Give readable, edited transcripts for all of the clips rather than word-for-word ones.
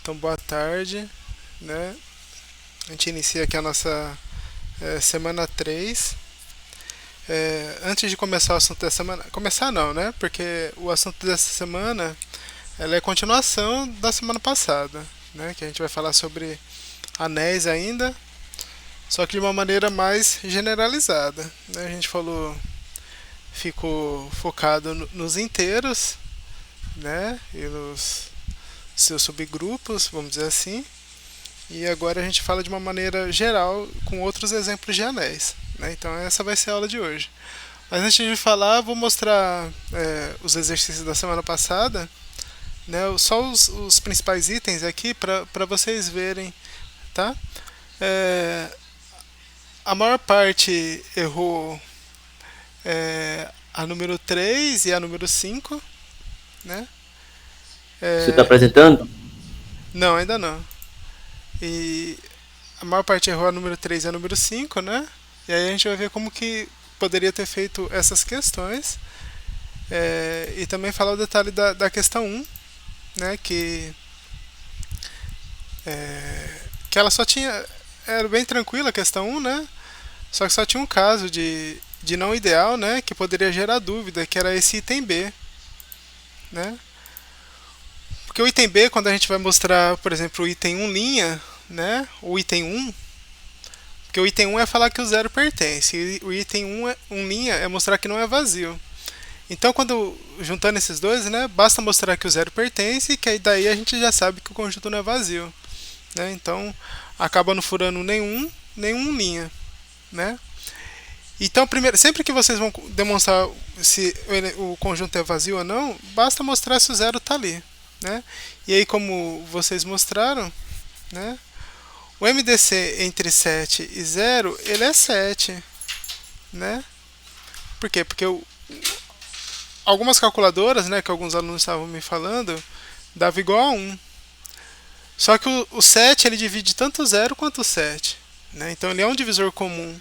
Então, boa tarde, né? A gente inicia aqui a nossa semana 3. Antes de começar o assunto dessa semana, começar não, né? Porque o assunto dessa semana ela é continuação da semana passada, né? Que a gente vai falar sobre anéis ainda, só que de uma maneira mais generalizada, né? A gente ficou focado nos inteiros, né? E nos seus subgrupos, vamos dizer assim. E agora a gente fala de uma maneira geral com outros exemplos de anéis, né? Então essa vai ser a aula de hoje. Mas antes de falar, vou mostrar os exercícios da semana passada, né? Só os principais itens aqui para vocês verem, tá? É, a maior parte errou a número 3 e a número 5, né? Você está É, apresentando? não, ainda não. E a maior parte errou a número 3 e a número 5, né? E aí a gente vai ver como que poderia ter feito essas questões. E também falar o detalhe da questão um, né? Que ela só tinha. Era bem tranquila a questão um, né? Só que só tinha um caso de não ideal, né? Que poderia gerar dúvida, que era esse item B, né? Porque o item B, quando a gente vai mostrar, por exemplo, o item um linha, né? O item um, porque o item um é falar que o zero pertence, e o item um linha é mostrar que não é vazio. Então, quando juntando esses dois, né, basta mostrar que o zero pertence, que aí daí a gente já sabe que o conjunto não é vazio, né? Então, acaba não furando nenhum linha, né? Então, primeiro, sempre que vocês vão demonstrar se o conjunto é vazio ou não, basta mostrar se o zero está ali, né? E aí, como vocês mostraram, né, o MDC entre 7 e 0, ele é 7, né? Por quê? Porque algumas calculadoras, né, que alguns alunos estavam me falando, dava igual a 1. Só que o 7 ele divide tanto o 0 quanto o 7. Né? Então ele é um divisor comum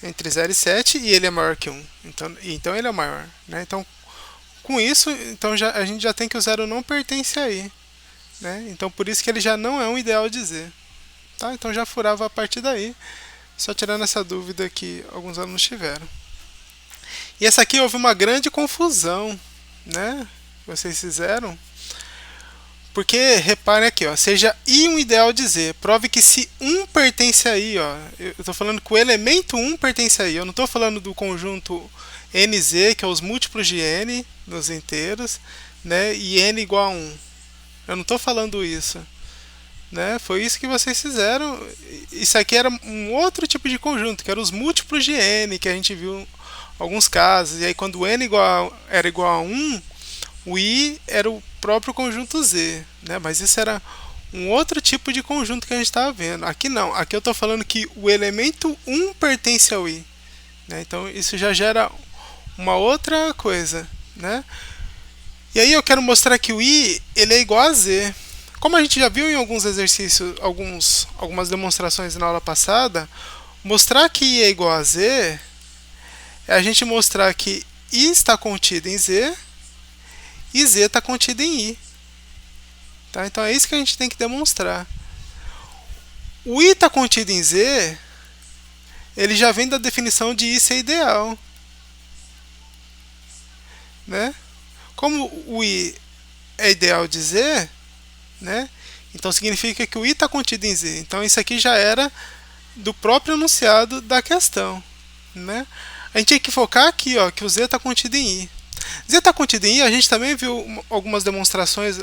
entre 0 e 7 e ele é maior que 1. Então ele é o maior. Né? Então com isso então a gente já tem que o 0 não pertence aí. Né? Então por isso que ele já não é um ideal de Z. Tá? Então já furava a partir daí. Só tirando essa dúvida que alguns alunos tiveram. E essa aqui houve uma grande confusão, né? Vocês fizeram. Porque, reparem aqui, ó, seja I um ideal de Z. Prove que se 1 pertence a I, ó, eu estou falando que o elemento 1 pertence a I. Eu não estou falando do conjunto NZ, que é os múltiplos de N nos inteiros, né, e N igual a 1. Eu não estou falando isso. Né? Foi isso que vocês fizeram. Isso aqui era um outro tipo de conjunto, que eram os múltiplos de N, que a gente viu em alguns casos. E aí, quando o N era igual a 1, o I era o próprio conjunto Z, né? Mas isso era um outro tipo de conjunto que a gente estava vendo. Aqui não, aqui eu estou falando que o elemento 1 pertence ao I, né? Então isso já gera uma outra coisa, né? E aí eu quero mostrar que o I ele é igual a Z. Como a gente já viu em alguns exercícios, algumas demonstrações na aula passada, mostrar que I é igual a Z é a gente mostrar que I está contido em Z e Z está contido em I. Tá? Então é isso que a gente tem que demonstrar. O I está contido em Z, ele já vem da definição de I ser ideal. Né? Como o I é ideal de Z, né? Então significa que o I está contido em Z. Então isso aqui já era do próprio enunciado da questão. Né? A gente tem que focar aqui, ó, que o Z está contido em I. Z está contido em I, a gente também viu algumas demonstrações,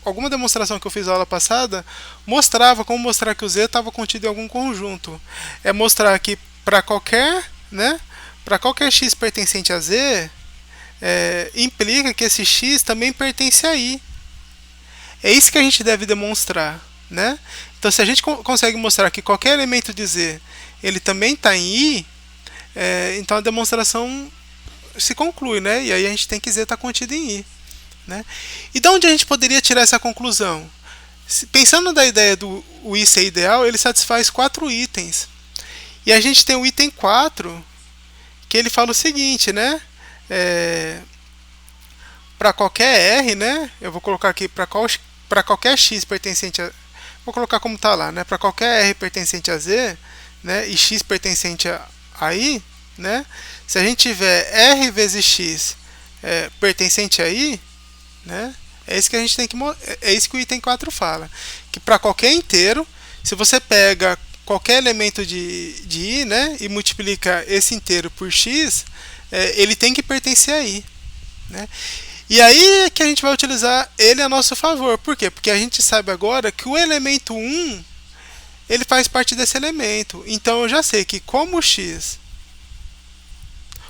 alguma demonstração que eu fiz na aula passada mostrava como mostrar que o Z estava contido em algum conjunto. É mostrar que para qualquer, né, para qualquer x pertencente a Z, implica que esse x também pertence a I. É isso que a gente deve demonstrar, né? Então, se a gente consegue mostrar que qualquer elemento de Z ele também está em I, então a demonstração se conclui, né? E aí a gente tem que Z estar contido em I. Né? E de onde a gente poderia tirar essa conclusão? Pensando da ideia do o I ser ideal, ele satisfaz 4 itens. E a gente tem o item 4, que ele fala o seguinte, né? Para qualquer R, né? Eu vou colocar aqui para para qualquer x pertencente a... Vou colocar como está lá, né? Para qualquer r pertencente a z, né? E x pertencente a i, né? Se a gente tiver r vezes x pertencente a i, né? É isso que a gente tem que... É isso que o item 4 fala. Que para qualquer inteiro, se você pega qualquer elemento de i, né? E multiplica esse inteiro por x, ele tem que pertencer a i, né? E aí é que a gente vai utilizar ele a nosso favor. Por quê? Porque a gente sabe agora que o elemento 1 ele faz parte desse elemento. Então eu já sei que como x,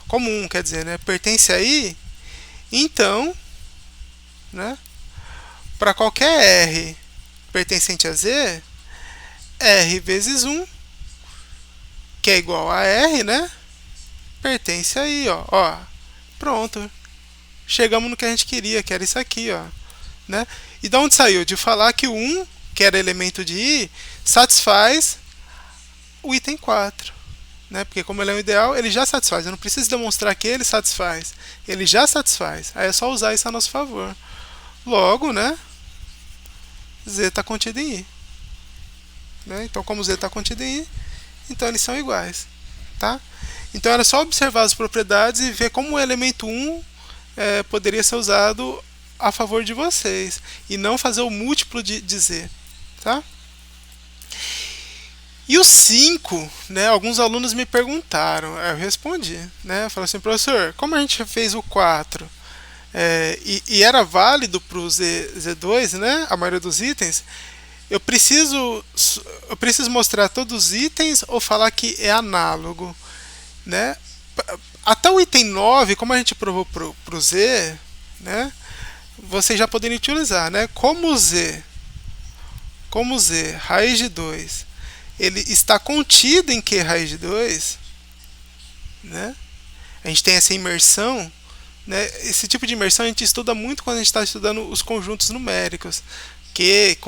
como 1 quer dizer, né, pertence a i, então, né, para qualquer r pertencente a z, r vezes 1, que é igual a r, né, pertence a i, ó. Pronto. Chegamos no que a gente queria, que era isso aqui, ó, né? E de onde saiu? De falar que o 1, que era elemento de i, satisfaz o item 4, né? Porque como ele é um ideal, ele já satisfaz. Eu não preciso demonstrar que ele satisfaz. Ele já satisfaz. Aí é só usar isso a nosso favor. Logo, né? Z está contido em i, né? Então, como Z está contido em i, então eles são iguais, tá? Então era só observar as propriedades e ver como o elemento 1 poderia ser usado a favor de vocês e não fazer o múltiplo de z, tá? E o 5, né, alguns alunos me perguntaram, eu respondi, né, eu falei assim, professor, como a gente fez o 4 e era válido para o Z2, né, a maioria dos itens, eu preciso mostrar todos os itens ou falar que é análogo, né? Até o item 9, como a gente provou para o Z, né, vocês já poderiam utilizar, né? Como Z, raiz de 2, ele está contido em Q raiz de 2, né? A gente tem essa imersão, né? Esse tipo de imersão a gente estuda muito quando a gente está estudando os conjuntos numéricos, Q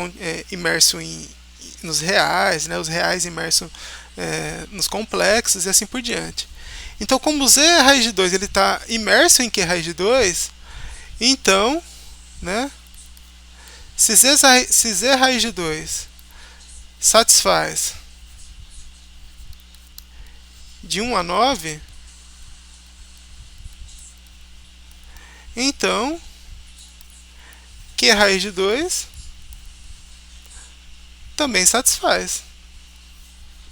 imerso nos reais, né? Os reais imersos nos complexos e assim por diante. Então, como Z raiz de 2 ele está imerso em Q raiz de 2, então, né, se Z raiz de 2 satisfaz de 1 a 9, então Q raiz de 2 também satisfaz,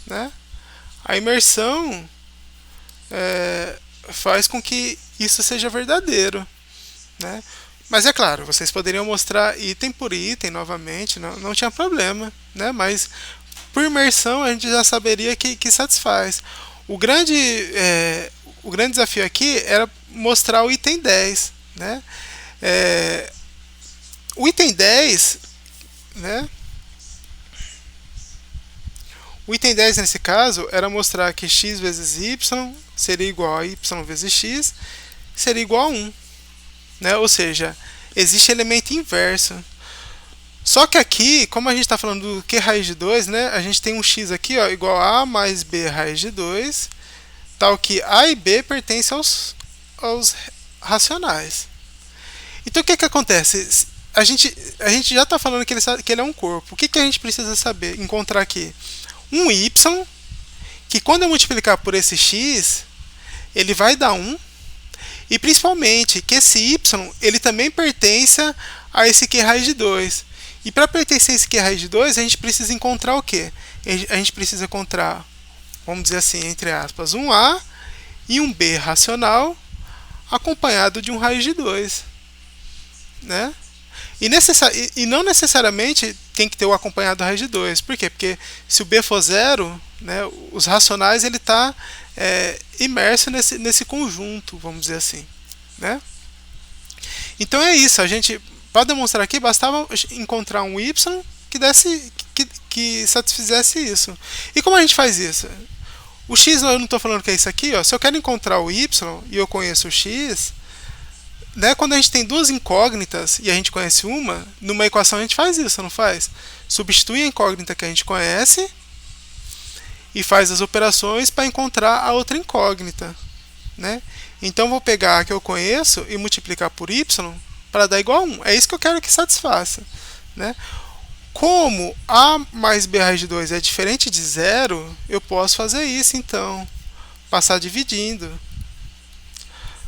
né? A imersão faz com que isso seja verdadeiro, né? Mas é claro, vocês poderiam mostrar item por item novamente, não tinha problema, né? Mas por imersão a gente já saberia que satisfaz. O grande desafio aqui era mostrar o item 10, né? O item 10, né? O item 10 nesse caso era mostrar que x vezes y seria igual a y vezes x, seria igual a 1, né? Ou seja, existe elemento inverso. Só que aqui, como a gente está falando do Q raiz de 2, né, a gente tem um x aqui, ó, igual a A mais B raiz de 2, tal que A e B pertencem aos racionais. Então o que acontece? A gente já está falando que ele é um corpo. O que a gente precisa saber, encontrar aqui? Um y, que quando eu multiplicar por esse x, ele vai dar 1, e principalmente que esse y, ele também pertence a esse Q raiz de 2. E para pertencer a esse Q raiz de 2, a gente precisa encontrar o quê? A gente precisa encontrar, vamos dizer assim, entre aspas, um A e um B racional acompanhado de um raiz de 2, né? E não necessariamente tem que ter o acompanhado da raiz de 2. Por quê? Porque se o B for 0, né, os racionais ele está imerso nesse conjunto, vamos dizer assim, né? Então é isso. A gente, para demonstrar aqui, bastava encontrar um y que satisfizesse isso. E como a gente faz isso? O x, eu não estou falando que é isso aqui. Ó. Se eu quero encontrar o y e eu conheço o x, né, quando a gente tem duas incógnitas e a gente conhece uma, numa equação a gente faz isso, não faz? Substitui a incógnita que a gente conhece e faz as operações para encontrar a outra incógnita, né? Então vou pegar a que eu conheço e multiplicar por y para dar igual a 1. É isso que eu quero que satisfaça, né? Como A mais B raiz de 2 é diferente de zero, eu posso fazer isso então, passar dividindo.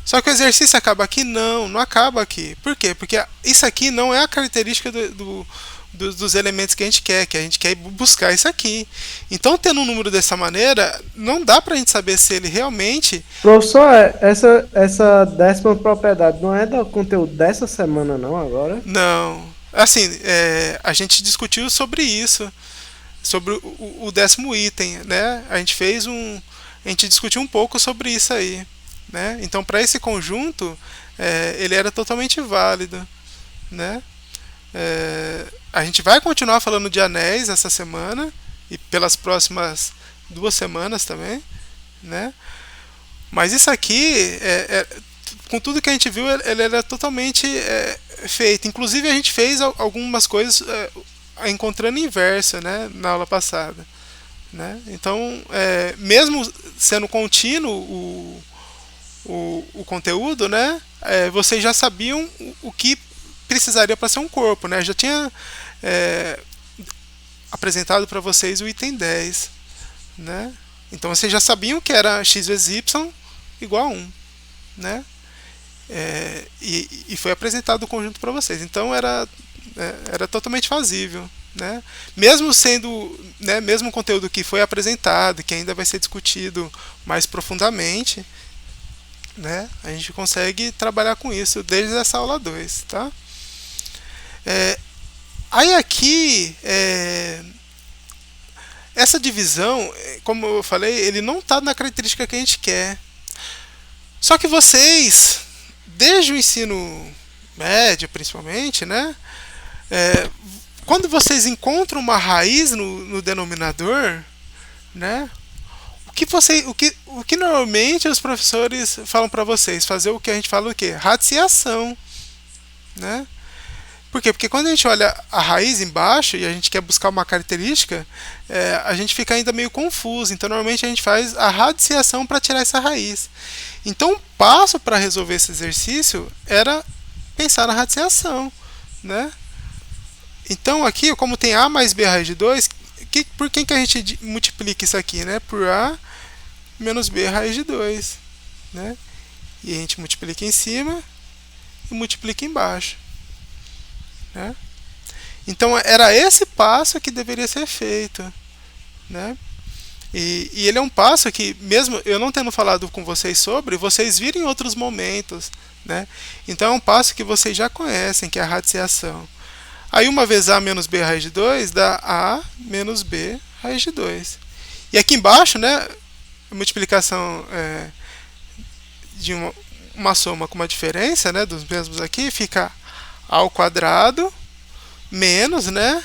Só que o exercício acaba aqui? Não, não acaba aqui. Por quê? Porque isso aqui não é a característica dos elementos que a gente quer buscar isso aqui. Então, tendo um número dessa maneira, não dá para a gente saber se ele realmente... Professor, essa décima propriedade não é do conteúdo dessa semana, não, agora? Não. Assim, a gente discutiu sobre isso, sobre o décimo item, né? A gente discutiu um pouco sobre isso aí, né? Então, para esse conjunto, ele era totalmente válido, né? A gente vai continuar falando de anéis essa semana e pelas próximas 2 semanas também, né? Mas isso aqui, com tudo que a gente viu, ele era totalmente feito. Inclusive a gente fez algumas coisas encontrando inverso, né, na aula passada, né? Então, mesmo sendo contínuo o conteúdo, né, vocês já sabiam o que precisaria para ser um corpo, né? Já tinha apresentado para vocês o item 10, né? Então vocês já sabiam que era x vezes y igual a 1, né? E foi apresentado o conjunto para vocês. Então era totalmente fazível, né? Mesmo sendo, né, mesmo o conteúdo que foi apresentado, que ainda vai ser discutido mais profundamente, né? A gente consegue trabalhar com isso desde essa aula 2, tá? Aí aqui essa divisão, como eu falei, ele não está na característica que a gente quer. Só que vocês, desde o ensino médio principalmente, né, quando vocês encontram uma raiz no denominador, né, o que normalmente os professores falam para vocês? Fazer o que a gente fala o quê? Radiciação, né? Por quê? Porque quando a gente olha a raiz embaixo e a gente quer buscar uma característica, a gente fica ainda meio confuso. Então, normalmente a gente faz a radiciação para tirar essa raiz. Então, o passo para resolver esse exercício era pensar na radiciação, né? Então, aqui, como tem A mais B raiz de 2, por quem que a gente multiplica isso aqui, né? Por A menos B raiz de 2, né? E a gente multiplica em cima e multiplica embaixo, né? Então era esse passo que deveria ser feito, né? E ele é um passo que, mesmo eu não tendo falado com vocês sobre, vocês viram em outros momentos, né? Então é um passo que vocês já conhecem, que é a radiciação. Aí uma vez A menos B raiz de 2 dá A menos B raiz de 2. E aqui embaixo, né, a multiplicação de uma soma com uma diferença, né, dos mesmos aqui, fica A ao quadrado menos, né,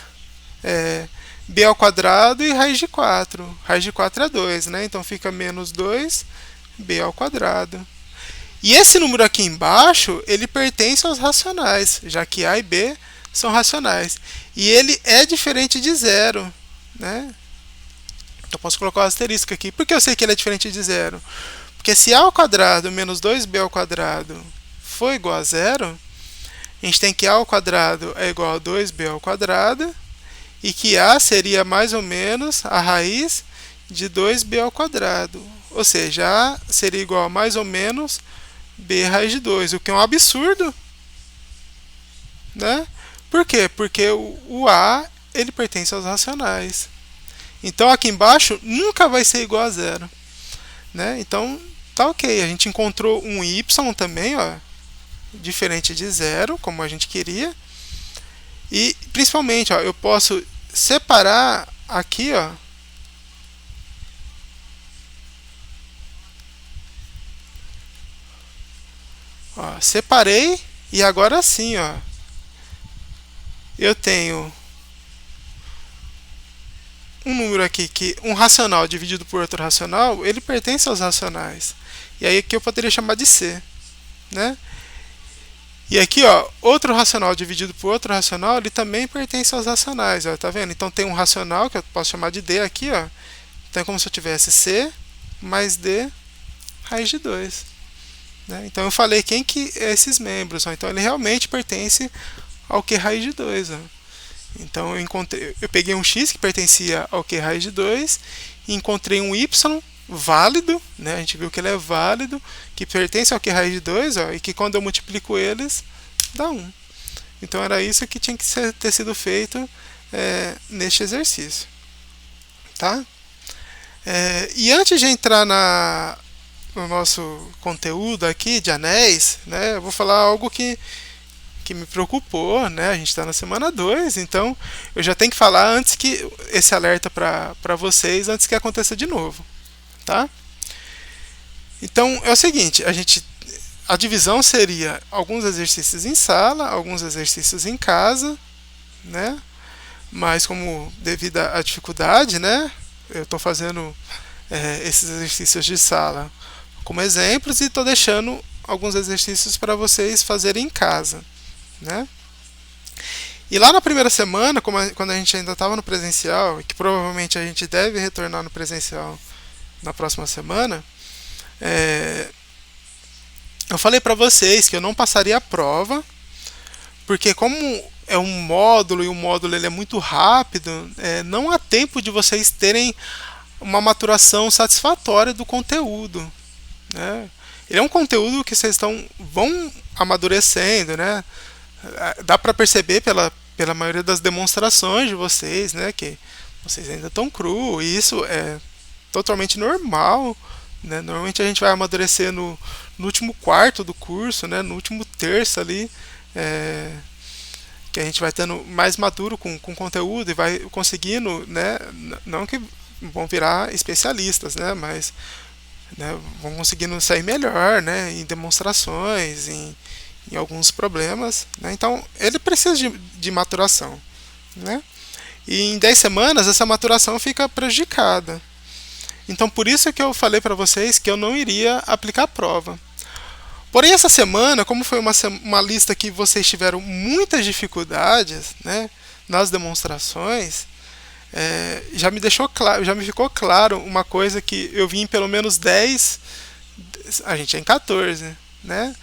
B ao quadrado e raiz de 4. Raiz de 4 é 2, né? Então fica menos 2 B ao quadrado. E esse número aqui embaixo, ele pertence aos racionais, já que A e B são racionais. E ele é diferente de zero, né? Então posso colocar o asterisco aqui. Por que eu sei que ele é diferente de zero? Porque se A ao quadrado menos 2B ao quadrado for igual a zero, a gente tem que A ao quadrado é igual a 2B ao quadrado e que A seria mais ou menos a raiz de 2B ao quadrado. Ou seja, A seria igual a mais ou menos B raiz de 2, o que é um absurdo, né? Por quê? Porque o A ele pertence aos racionais. Então aqui embaixo nunca vai ser igual a zero, né? Então tá ok, a gente encontrou um y também, ó, diferente de zero, como a gente queria. E principalmente, ó, eu posso separar aqui, ó, separei e agora sim, ó, eu tenho um número aqui que um racional dividido por outro racional, ele pertence aos racionais. E aí aqui eu poderia chamar de C, né? E aqui, ó, outro racional dividido por outro racional, ele também pertence aos racionais, ó, tá vendo? Então tem um racional que eu posso chamar de D aqui, ó. Então é como se eu tivesse C mais D raiz de 2, né? Então eu falei quem que é esses membros, ó. Então ele realmente pertence ao que raiz de 2, ó. Então eu peguei um x que pertencia ao q raiz de 2 e encontrei um y válido, né? A gente viu que ele é válido, que pertence ao q raiz de 2, ó, e que quando eu multiplico eles, dá 1. Então era isso que tinha que ter sido feito neste exercício. Tá? E antes de entrar no nosso conteúdo aqui de anéis, né, eu vou falar algo que me preocupou, né? A gente está na semana 2, então eu já tenho que falar antes que esse alerta para vocês, antes que aconteça de novo. Tá? Então é o seguinte, a divisão seria alguns exercícios em sala, alguns exercícios em casa, né? Mas como devido à dificuldade, né, eu estou fazendo esses exercícios de sala como exemplos e estou deixando alguns exercícios para vocês fazerem em casa, né? E lá na primeira semana, quando a gente ainda estava no presencial, e que provavelmente a gente deve retornar no presencial na próxima semana, eu falei para vocês que eu não passaria a prova, porque como é um módulo e o módulo ele é muito rápido, não há tempo de vocês terem uma maturação satisfatória do conteúdo, né? Ele é um conteúdo que vocês vão amadurecendo, né? Dá para perceber pela maioria das demonstrações de vocês, né, que vocês ainda estão cru, e isso é totalmente normal, né? Normalmente a gente vai amadurecer no último quarto do curso, né, no último terço ali, que a gente vai tendo mais maduro com conteúdo e vai conseguindo, né, não que vão virar especialistas, né, mas, né, vão conseguindo sair melhor, né, em demonstrações, em alguns problemas, né? Então ele precisa de maturação, né? E em 10 semanas essa maturação fica prejudicada. Então por isso que eu falei para vocês que eu não iria aplicar a prova. Porém essa semana, como foi uma lista que vocês tiveram muitas dificuldades, né, nas demonstrações, já me ficou claro uma coisa que eu vi em pelo menos 10, a gente é em 14, né?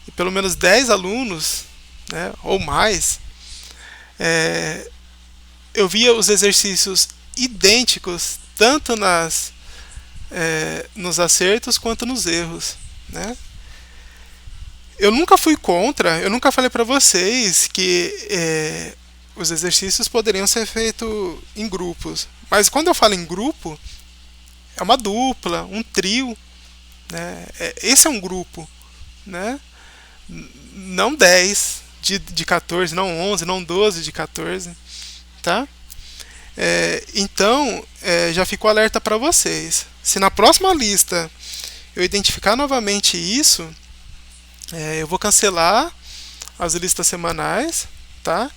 E pelo menos 10 alunos, né, ou mais, eu via os exercícios idênticos tanto nos acertos quanto nos erros, né? Eu nunca fui contra, eu nunca falei para vocês que os exercícios poderiam ser feitos em grupos, mas quando eu falo em grupo, é uma dupla, um trio, né? Esse é um grupo, né? Não 10 de 14, não 11, não 12 de 14, tá? Então, já ficou alerta para vocês. Se na próxima lista eu identificar novamente isso, eu vou cancelar as listas semanais, tá?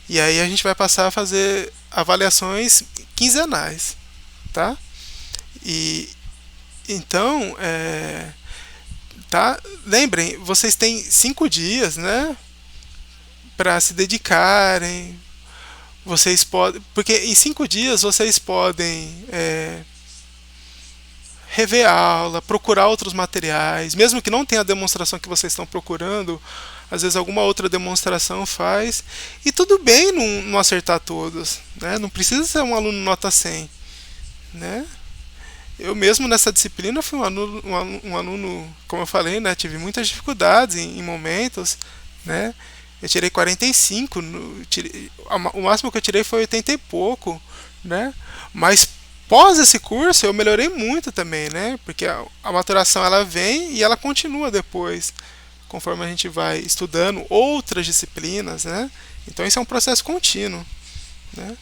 E aí a gente vai passar a fazer avaliações quinzenais, tá? E então, tá? Lembrem, vocês têm 5 dias, né, para se dedicarem. Vocês podem, porque em 5 dias vocês podem rever a aula, procurar outros materiais, mesmo que não tenha a demonstração que vocês estão procurando, às vezes alguma outra demonstração faz, e tudo bem não acertar todos, né? Não precisa ser um aluno nota 100, né? Eu mesmo nessa disciplina fui um aluno, como eu falei, né, tive muitas dificuldades em momentos, né? Eu tirei 45, o máximo que eu tirei foi 80 e pouco, né? Mas pós esse curso eu melhorei muito também, né? Porque a maturação ela vem e ela continua depois, conforme a gente vai estudando outras disciplinas, né? Então isso é um processo contínuo, né?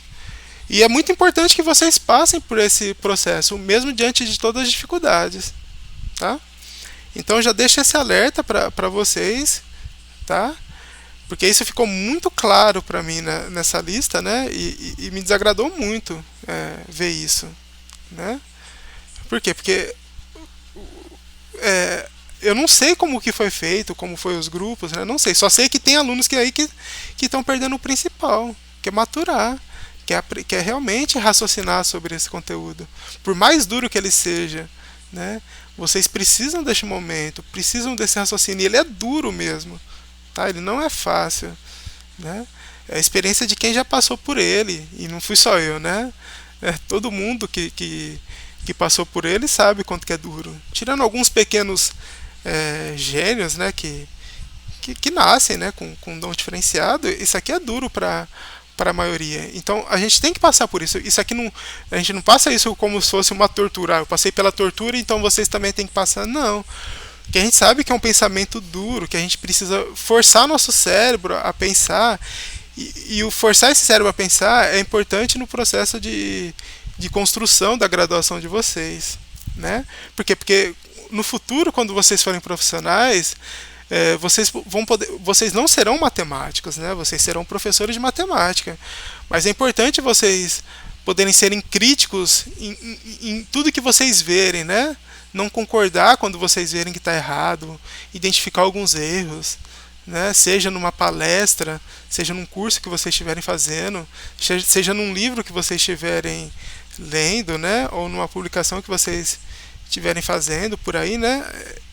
E é muito importante que vocês passem por esse processo, mesmo diante de todas as dificuldades, tá? Então já deixo esse alerta para vocês, tá? Porque isso ficou muito claro para mim nessa lista, né? E me desagradou muito ver isso, né? Por quê? Porque eu não sei como que foi feito, como foi os grupos, né? Não sei. Só sei que tem alunos que estão perdendo o principal, que é maturar, que é realmente raciocinar sobre esse conteúdo, por mais duro que ele seja, né? Vocês precisam deste momento, precisam desse raciocínio. E ele é duro mesmo, tá? Ele não é fácil, né? é a experiência de quem já passou por ele, e não fui só eu, né? Todo mundo que passou por ele sabe quanto que é duro. Tirando alguns pequenos gênios, né, que nascem, né, com um dom diferenciado, isso aqui é duro para a maioria. Então a gente tem que passar por isso. Isso aqui não, a gente não passa isso como se fosse uma tortura. Eu passei pela tortura, então vocês também têm que passar. Não. Que a gente sabe que é um pensamento duro, que a gente precisa forçar nosso cérebro a pensar. E o forçar esse cérebro a pensar é importante no processo de construção da graduação de vocês, né? Por quê? Porque no futuro, quando vocês forem profissionais, vocês não serão matemáticos, né? Vocês serão professores de matemática. Mas é importante vocês poderem serem críticos em tudo que vocês verem, né? Não concordar quando vocês verem que está errado, identificar alguns erros, né? Seja numa palestra, seja num curso que vocês estiverem fazendo, seja num livro que vocês estiverem lendo, né? Ou numa publicação que vocês estiverem fazendo por aí, né?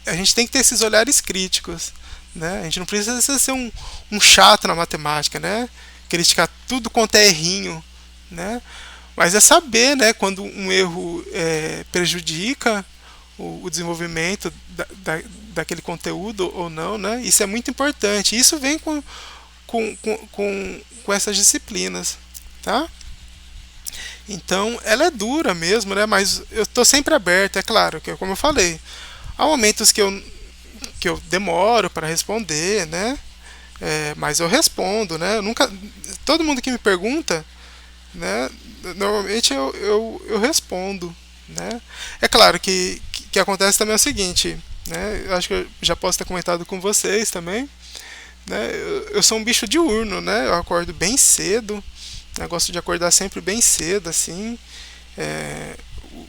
A gente tem que ter esses olhares críticos, né? A gente não precisa ser um chato na matemática, né? Criticar tudo quanto é errinho, né? Mas é saber, né? Quando um erro prejudica o desenvolvimento daquele conteúdo ou não, né? Isso é muito importante. Isso vem com essas disciplinas, tá? Então, ela é dura mesmo, né? Mas eu estou sempre aberto, é claro, que como eu falei, há momentos que eu demoro para responder, né? Mas eu respondo, né? Eu nunca, todo mundo que me pergunta, né? Normalmente eu respondo, né? É claro que acontece também é o seguinte, né? Eu acho que eu já posso ter comentado com vocês também, né? Eu sou um bicho diurno, né? Eu acordo bem cedo, eu gosto de acordar sempre bem cedo, assim.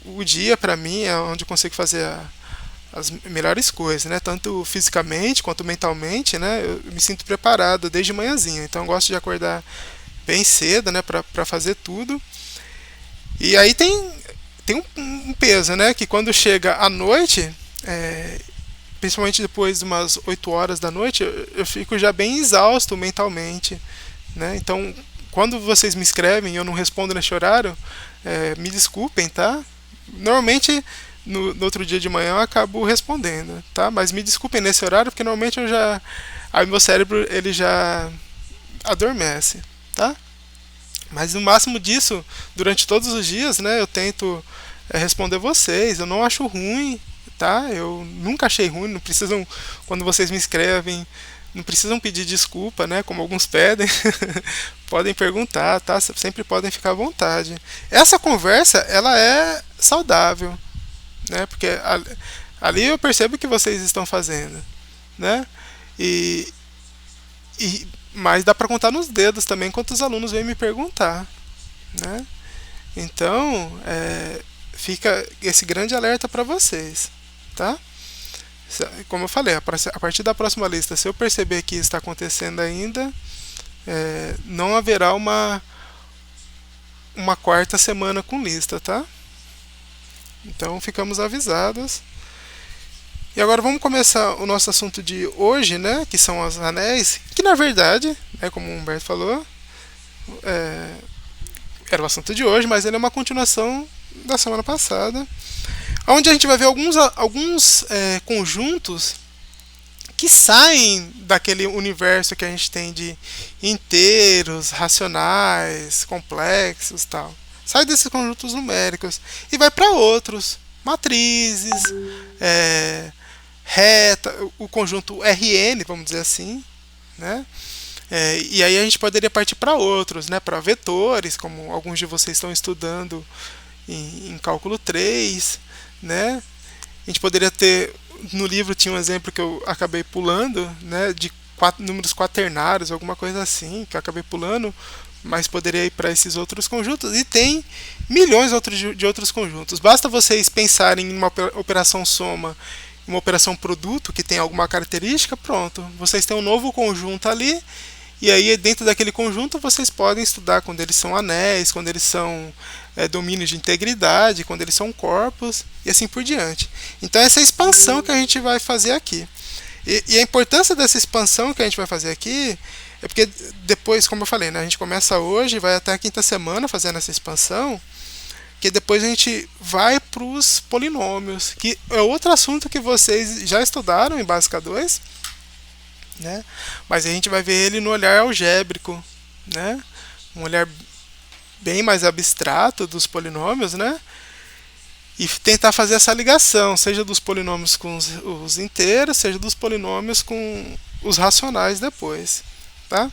O dia para mim é onde eu consigo fazer as melhores coisas, né? Tanto fisicamente quanto mentalmente, né? Eu me sinto preparado desde manhãzinha, então eu gosto de acordar bem cedo, né? Para fazer tudo. E aí tem um peso, né? Que quando chega à noite, principalmente depois de umas 8 horas da noite, eu fico já bem exausto mentalmente, né? Então, quando vocês me escrevem e eu não respondo nesse horário, me desculpem, tá? Normalmente, no outro dia de manhã eu acabo respondendo, tá? Mas me desculpem nesse horário, porque normalmente aí meu cérebro, ele já adormece, tá? Mas no máximo disso, durante todos os dias, né, eu tento responder vocês. Eu não acho ruim, tá? Eu nunca achei ruim. Não precisam, quando vocês me escrevem, não precisam pedir desculpa, né? Como alguns pedem. Podem perguntar, tá? Sempre podem ficar à vontade. Essa conversa, ela é saudável, né? Porque ali eu percebo o que vocês estão fazendo, né? E, mas dá para contar nos dedos também quantos alunos vêm me perguntar, né? Então, fica esse grande alerta para vocês, tá? Como eu falei, a partir da próxima lista, se eu perceber que está acontecendo ainda, não haverá uma quarta semana com lista, tá? Então ficamos avisados. E agora vamos começar o nosso assunto de hoje, né? Que são os anéis, que na verdade, como o Humberto falou, era o assunto de hoje, mas ele é uma continuação da semana passada, onde a gente vai ver alguns conjuntos que saem daquele universo que a gente tem de inteiros, racionais, complexos, tal. Sai desses conjuntos numéricos e vai para outros, matrizes, reta, o conjunto Rn, vamos dizer assim, né? E aí a gente poderia partir para outros, né? Para vetores, como alguns de vocês estão estudando em cálculo 3, né? A gente poderia ter, no livro tinha um exemplo que eu acabei pulando, né? De números quaternários, alguma coisa assim, que eu acabei pulando, mas poderia ir para esses outros conjuntos, e tem milhões de outros conjuntos. Basta vocês pensarem em uma operação soma, uma operação produto que tem alguma característica, pronto, vocês têm um novo conjunto ali, e aí dentro daquele conjunto vocês podem estudar quando eles são anéis, quando eles são domínios de integridade, quando eles são corpos, e assim por diante. Então essa é a expansão que a gente vai fazer aqui. E a importância dessa expansão que a gente vai fazer aqui É porque depois, como eu falei, né, a gente começa hoje, vai até a quinta semana fazendo essa expansão, que depois a gente vai para os polinômios, que é outro assunto que vocês já estudaram em Básica 2, né? Mas a gente vai ver ele no olhar algébrico, né? Um olhar bem mais abstrato dos polinômios, né? E tentar fazer essa ligação, seja dos polinômios com os inteiros, seja dos polinômios com os racionais depois, tá?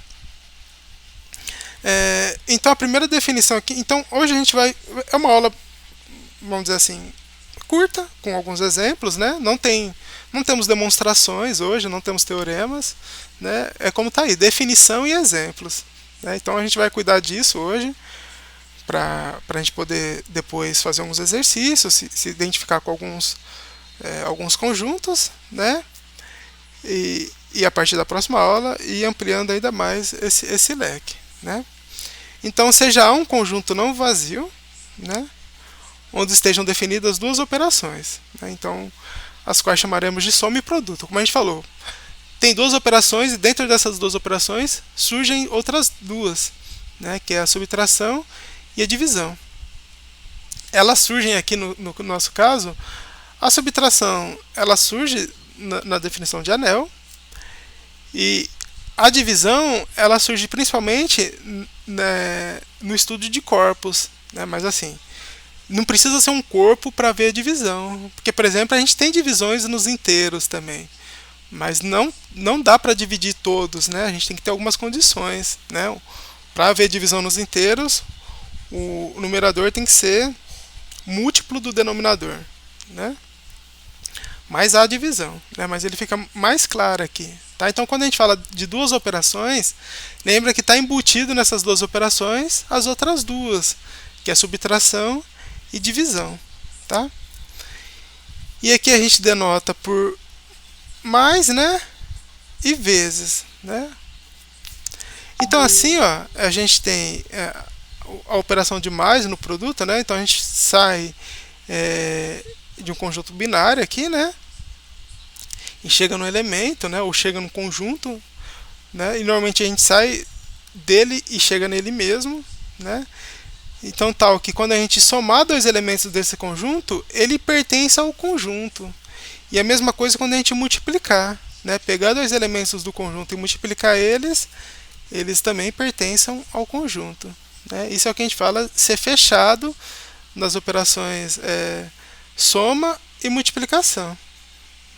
Então a primeira definição aqui, então hoje a gente vai, é uma aula, vamos dizer assim, curta, com alguns exemplos, né? Não temos demonstrações hoje, não temos teoremas, né? É como está aí, definição e exemplos, né? Então a gente vai cuidar disso hoje, para a gente poder depois fazer alguns exercícios, se identificar com alguns conjuntos, né? E a partir da próxima aula ir ampliando ainda mais esse leque, né? Então seja A um conjunto não vazio, né? Onde estejam definidas duas operações, né? Então as quais chamaremos de soma e produto. Como a gente falou, tem duas operações e dentro dessas duas operações surgem outras duas, né? Que é a subtração e a divisão. Elas surgem aqui no nosso caso, a subtração ela surge na definição de anel e a divisão ela surge principalmente, né, no estudo de corpos, né? Mas assim, não precisa ser um corpo para ver a divisão, porque por exemplo a gente tem divisões nos inteiros também, mas não dá para dividir todos, né? A gente tem que ter algumas condições, né? Para haver divisão nos inteiros, o numerador tem que ser múltiplo do denominador, né? Mas há divisão, né? Mas ele fica mais claro aqui, tá? Então quando a gente fala de duas operações, lembra que está embutido nessas duas operações as outras duas, que é subtração e divisão, tá? E aqui a gente denota por mais, né? E vezes, né? Então assim, ó, a gente tem a operação de mais no produto, né? Então a gente sai de um conjunto binário aqui, né? E chega no elemento, né? Ou chega no conjunto, né? E normalmente a gente sai dele e chega nele mesmo, né? Então tal que quando a gente somar dois elementos desse conjunto, ele pertence ao conjunto. E a mesma coisa quando a gente multiplicar, né? Pegar dois elementos do conjunto e multiplicar eles também pertencem ao conjunto, né? Isso é o que a gente fala ser fechado nas operações soma e multiplicação,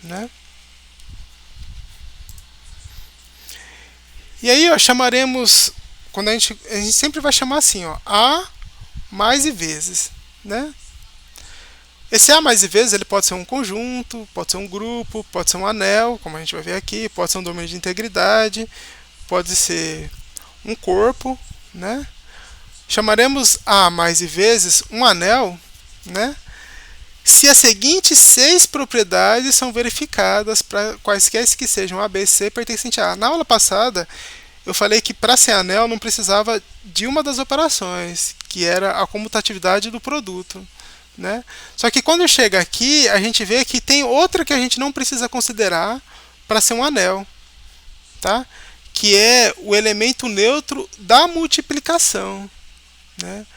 né? E aí, ó, chamaremos, quando a gente sempre vai chamar assim, ó, A mais e vezes, né? Esse A mais e vezes ele pode ser um conjunto, pode ser um grupo, pode ser um anel, como a gente vai ver aqui, pode ser um domínio de integridade, pode ser um corpo, né? Chamaremos A mais e vezes um anel, né? Se as seguintes 6 propriedades são verificadas para quaisquer que sejam A, B e C pertencentes a A. Na aula passada, eu falei que para ser anel não precisava de uma das operações, que era a comutatividade do produto, né? Só que quando chega aqui, a gente vê que tem outra que a gente não precisa considerar para ser um anel, tá? Que é o elemento neutro da multiplicação, né?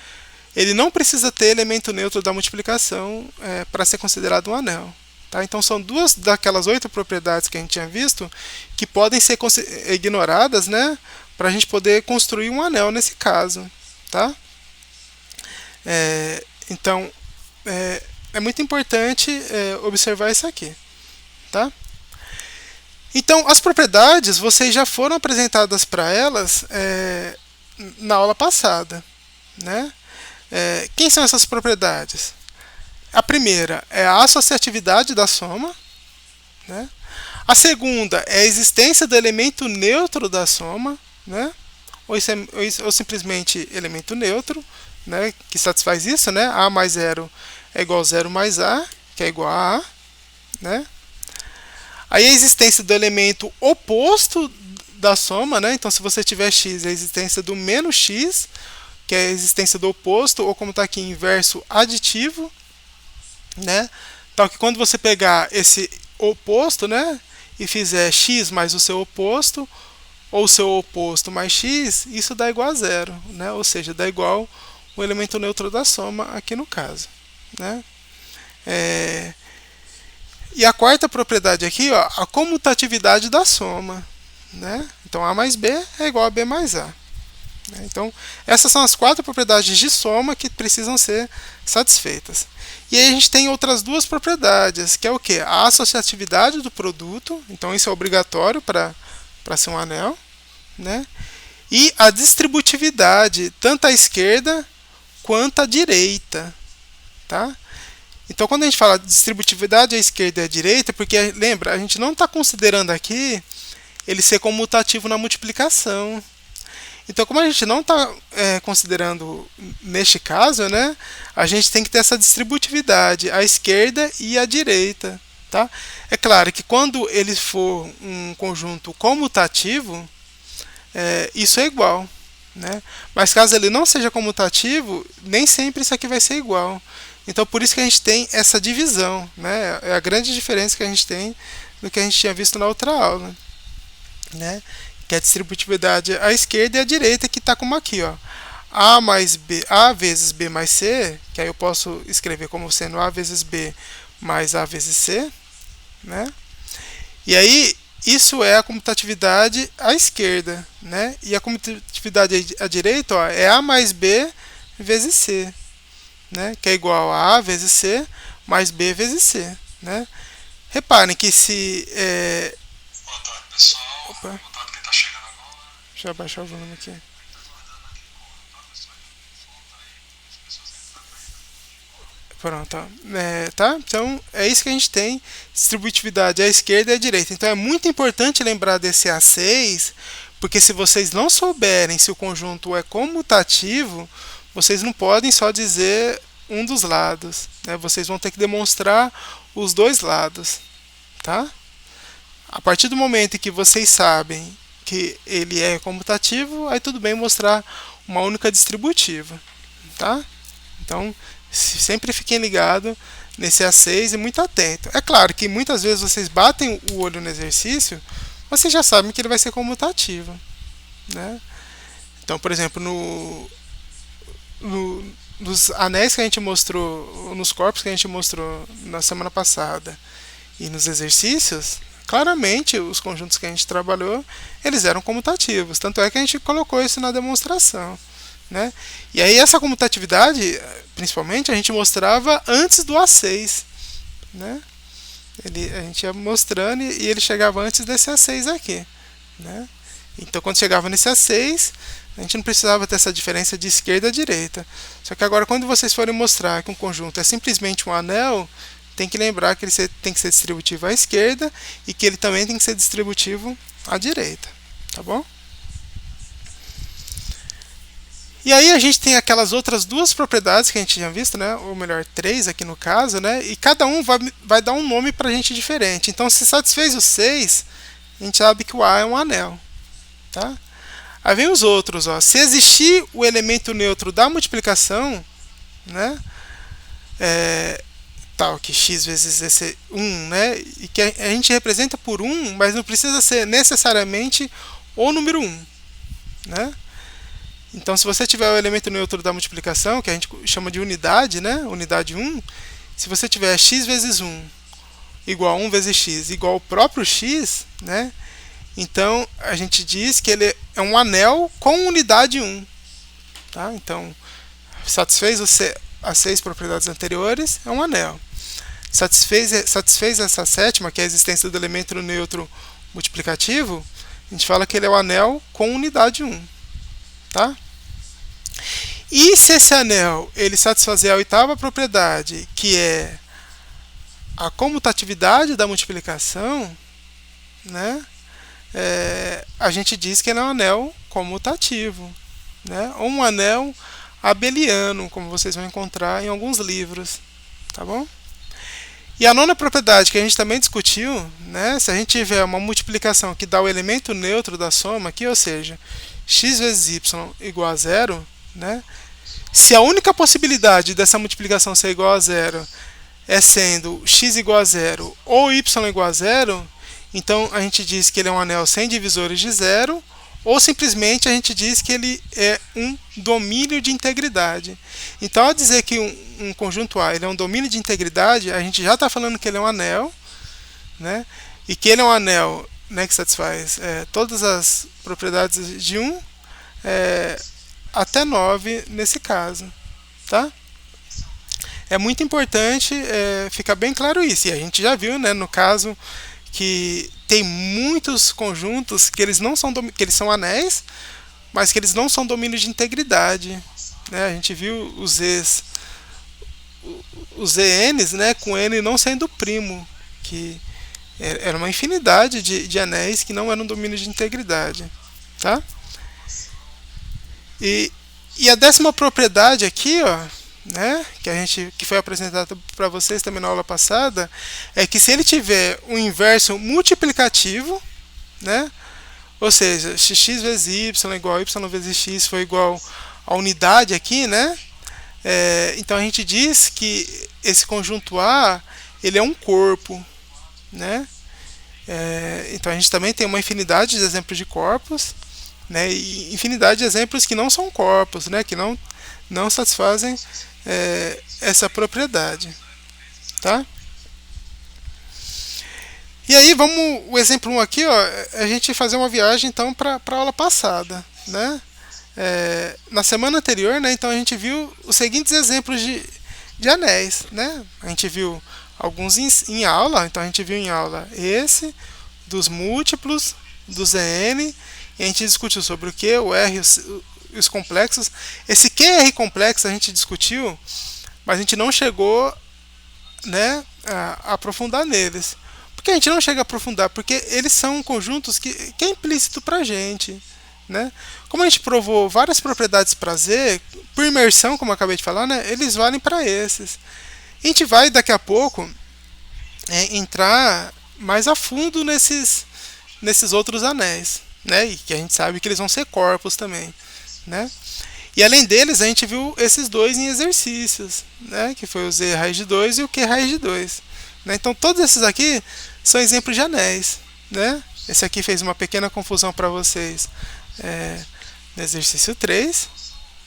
Ele não precisa ter elemento neutro da multiplicação para ser considerado um anel, tá? Então são duas daquelas 8 propriedades que a gente tinha visto que podem ser ignoradas, né? Para a gente poder construir um anel nesse caso, tá? Então é muito importante observar isso aqui, tá? Então as propriedades vocês já foram apresentadas para elas na aula passada, né? Quem são essas propriedades? A primeira é a associatividade da soma, né? A segunda é a existência do elemento neutro da soma, né? Ou simplesmente elemento neutro, né? Que satisfaz isso, né? A mais zero é igual a zero mais A, que é igual a A, né? Aí a existência do elemento oposto da soma, né? Então se você tiver x, é a existência do menos x, que é a existência do oposto, ou como está aqui, inverso aditivo, né? Tal que quando você pegar esse oposto, né, e fizer x mais o seu oposto, ou seu oposto mais x, isso dá igual a zero, né? Ou seja, dá igual o elemento neutro da soma aqui no caso, né? E a quarta propriedade aqui, ó, a comutatividade da soma, né? Então A mais B é igual a B mais A. Então, essas são as quatro propriedades de soma que precisam ser satisfeitas. E aí a gente tem outras duas propriedades, que é o quê? A associatividade do produto, então isso é obrigatório para ser um anel, né? E a distributividade, tanto à esquerda quanto à direita, tá? Então, quando a gente fala de distributividade à esquerda e à direita, porque, lembra, a gente não está considerando aqui ele ser comutativo na multiplicação. Então, como a gente não está considerando neste caso, né, a gente tem que ter essa distributividade à esquerda e à direita. Tá? É claro que quando ele for um conjunto comutativo, isso é igual. Né? Mas caso ele não seja comutativo, nem sempre isso aqui vai ser igual. Então, por isso que a gente tem essa divisão. Né? É a grande diferença que a gente tem do que a gente tinha visto na outra aula. Né? Que é a distributividade à esquerda e à direita, que está como aqui, ó. A mais B, A vezes B mais C, que aí eu posso escrever como sendo A vezes B mais A vezes C, né? E aí, isso é a comutatividade à esquerda, né? E a comutatividade à direita, ó, é A mais B vezes C, né? Que é igual a A vezes C mais B vezes C, né? Reparem que se... Boa tarde, pessoal. Opa. Boa tarde, quem está chegando agora. Deixa eu abaixar o volume aqui. Pronto, ó. Tá? Então é isso que a gente tem, distributividade à esquerda e à direita. Então é muito importante lembrar desse A6, porque se vocês não souberem se o conjunto é comutativo, vocês não podem só dizer um dos lados, né? Vocês vão ter que demonstrar os dois lados, tá? A partir do momento em que vocês sabem que ele é comutativo, aí tudo bem mostrar uma única distributiva, tá? Então, sempre fiquem ligados nesse A6 e muito atento. É claro que muitas vezes vocês batem o olho no exercício, vocês já sabem que ele vai ser comutativo, né? Então, por exemplo, nos anéis que a gente mostrou, nos corpos que a gente mostrou na semana passada e nos exercícios, claramente os conjuntos que a gente trabalhou, eles eram comutativos. Tanto é que a gente colocou isso na demonstração. Né? E aí essa comutatividade, principalmente, a gente mostrava antes do A6. Né? A gente ia mostrando e ele chegava antes desse A6 aqui. Né? Então, quando chegava nesse A6, a gente não precisava ter essa diferença de esquerda a direita. Só que agora, quando vocês forem mostrar que um conjunto é simplesmente um anel, tem que lembrar que ele tem que ser distributivo à esquerda e que ele também tem que ser distributivo à direita. Tá bom? E aí a gente tem aquelas outras duas propriedades que a gente tinha visto, né? Ou melhor, três aqui no caso, né? E cada um vai dar um nome para a gente diferente. Então, se satisfez os 6, a gente sabe que o A é um anel. Tá? Aí vem os outros. Ó. Se existir o elemento neutro da multiplicação, né? Tal que x vezes esse 1, né? E que a gente representa por 1, mas não precisa ser necessariamente o número 1. Né? Então, se você tiver o elemento neutro da multiplicação, que a gente chama de unidade, né? Unidade 1, se você tiver x vezes 1 igual a 1 vezes x igual ao próprio x, né? Então, a gente diz que ele é um anel com unidade 1. Tá? Então, satisfez as 6 propriedades anteriores, é um anel. Satisfez essa sétima, que é a existência do elemento neutro multiplicativo, a gente fala que ele é o anel com unidade 1. Tá? E se esse anel ele satisfazer a oitava propriedade, que é a comutatividade da multiplicação, né? A gente diz que ele é um anel comutativo, né? Ou um anel abeliano, como vocês vão encontrar em alguns livros. Tá bom? E a nona propriedade que a gente também discutiu, né? Se a gente tiver uma multiplicação que dá o elemento neutro da soma aqui, ou seja, x vezes y igual a 0, né? Se a única possibilidade dessa multiplicação ser igual a 0 é sendo x igual a 0 ou y igual a 0, então a gente diz que ele é um anel sem divisores de 0 ou simplesmente a gente diz que ele é um domínio de integridade. Então, ao dizer que um conjunto A ele é um domínio de integridade, a gente já está falando que ele é um anel, né? E que ele é um anel, né, que satisfaz todas as propriedades de 1 até 9 nesse caso. Tá? É muito importante ficar bem claro isso. E a gente já viu, né, no caso que tem muitos conjuntos que eles não são que eles são anéis, mas que eles não são domínios de integridade, né? A gente viu os ENs, né, com N não sendo primo, que era uma infinidade de anéis que não eram domínios de integridade, tá? E a 10ª propriedade aqui, ó, né, que foi apresentada para vocês também na aula passada, é que se ele tiver um inverso multiplicativo, né, ou seja, x vezes y igual a y vezes x foi igual a unidade aqui, né, então a gente diz que esse conjunto A ele é um corpo, né? Então a gente também tem uma infinidade de exemplos de corpos, né, e infinidade de exemplos que não são corpos, né, que não satisfazem essa propriedade, tá? E aí vamos, o exemplo 1 aqui, ó, a gente fazer uma viagem então para a aula passada, né? Na semana anterior, né, então a gente viu os seguintes exemplos de anéis, né? A gente viu alguns em aula, então a gente viu em aula esse, dos múltiplos, dos EN, e a gente discutiu sobre o Q, o R e os complexos. Esse QR complexo a gente discutiu, mas a gente não chegou, né, a aprofundar neles. Por que a gente não chega a aprofundar? Porque eles são conjuntos que é implícito para a gente, né? Como a gente provou várias propriedades para Z, por imersão, como eu acabei de falar, né, eles valem para esses. A gente vai daqui a pouco entrar mais a fundo nesses outros anéis, né? E que a gente sabe que eles vão ser corpos também, né? E além deles, a gente viu esses dois em exercícios, né? Que foi o Z raiz de 2 e o Q raiz de 2. Né? Então todos esses aqui são exemplos de anéis, né? Esse aqui fez uma pequena confusão para vocês no exercício 3,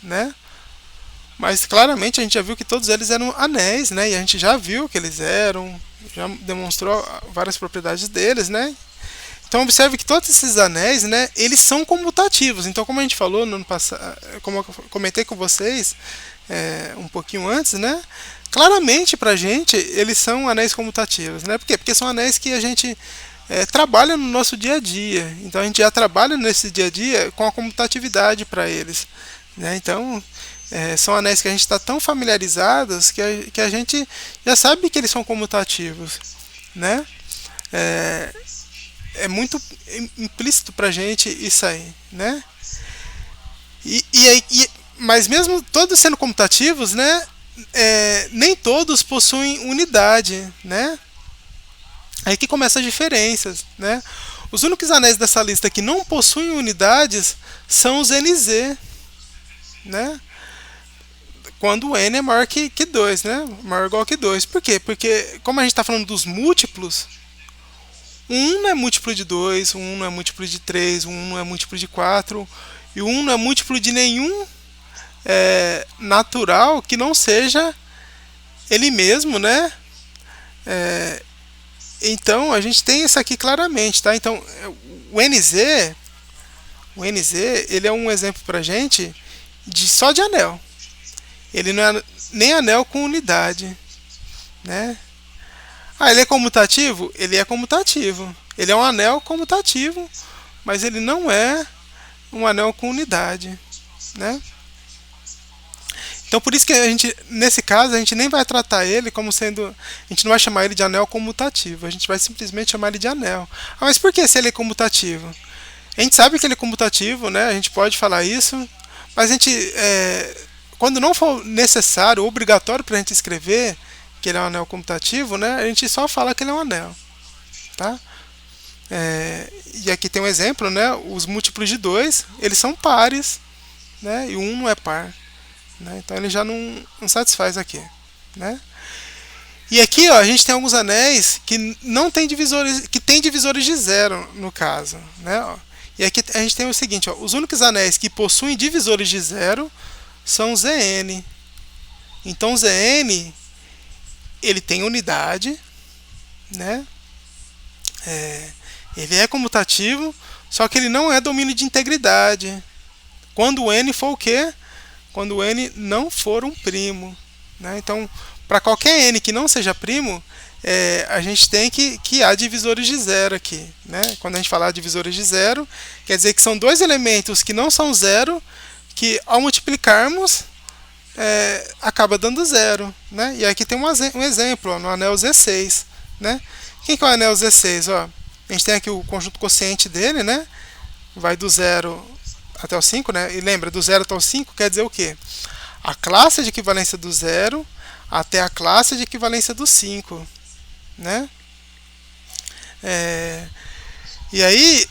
né? Mas claramente a gente já viu que todos eles eram anéis, né? E a gente já viu que eles eram, já demonstrou várias propriedades deles, né? Então observe que todos esses anéis, né, eles são comutativos. Então, como a gente falou no ano passado, como eu comentei com vocês um pouquinho antes, né? Claramente pra gente eles são anéis comutativos, né? Por quê? Porque são anéis que a gente trabalha no nosso dia a dia. Então a gente já trabalha nesse dia a dia com a comutatividade para eles, né? Então são anéis que a gente está tão familiarizados que a gente já sabe que eles são comutativos, né? É muito implícito para a gente isso aí, né? Mas mesmo todos sendo comutativos, né? Nem todos possuem unidade, né? Aí que começam as diferenças, né? Os únicos anéis dessa lista que não possuem unidades são os NZ, né? Quando o N é maior que 2, né? Maior ou igual que 2. Por quê? Porque como a gente está falando dos múltiplos, 1 não é múltiplo de 2, 1 não é múltiplo de 3, 1 não é múltiplo de 4, e 1 não é múltiplo de nenhum natural que não seja ele mesmo, né? Então a gente tem isso aqui claramente, tá? Então o NZ ele é um exemplo pra gente só de anel. Ele não é nem anel com unidade, né? Ele é comutativo? Ele é comutativo. Ele é um anel comutativo, mas ele não é um anel com unidade, né? Então por isso que a gente, nesse caso, a gente nem vai tratar ele como sendo, a gente não vai chamar ele de anel comutativo, a gente vai simplesmente chamar ele de anel. Mas por que se ele é comutativo? A gente sabe que ele é comutativo, né? A gente pode falar isso, mas a gente, quando não for necessário, obrigatório para a gente escrever que ele é um anel comutativo, né? A gente só fala que ele é um anel, tá? E aqui tem um exemplo, né? Os múltiplos de 2, eles são pares, né? E 1 não é par, né? Então ele já não satisfaz aqui, né? E aqui, ó, a gente tem alguns anéis que não tem divisores, que tem divisores de zero no caso, né? E aqui a gente tem o seguinte, ó, os únicos anéis que possuem divisores de zero são Zn. Então Zn ele tem unidade, né? Ele é comutativo, só que ele não é domínio de integridade. Quando o n for o quê? Quando o n não for um primo, né? Então, para qualquer n que não seja primo, a gente tem que há divisores de zero aqui, né? Quando a gente falar divisores de zero, quer dizer que são dois elementos que não são zero, que ao multiplicarmos acaba dando zero, né? E aqui tem um exemplo, ó, no anel Z6, né? Quem que é o anel Z6? Ó, a gente tem aqui o conjunto quociente dele, né? Vai do 0 até o 5, né? E lembra, do 0 até o 5 quer dizer o quê? A classe de equivalência do 0 até a classe de equivalência do 5, né? E aí,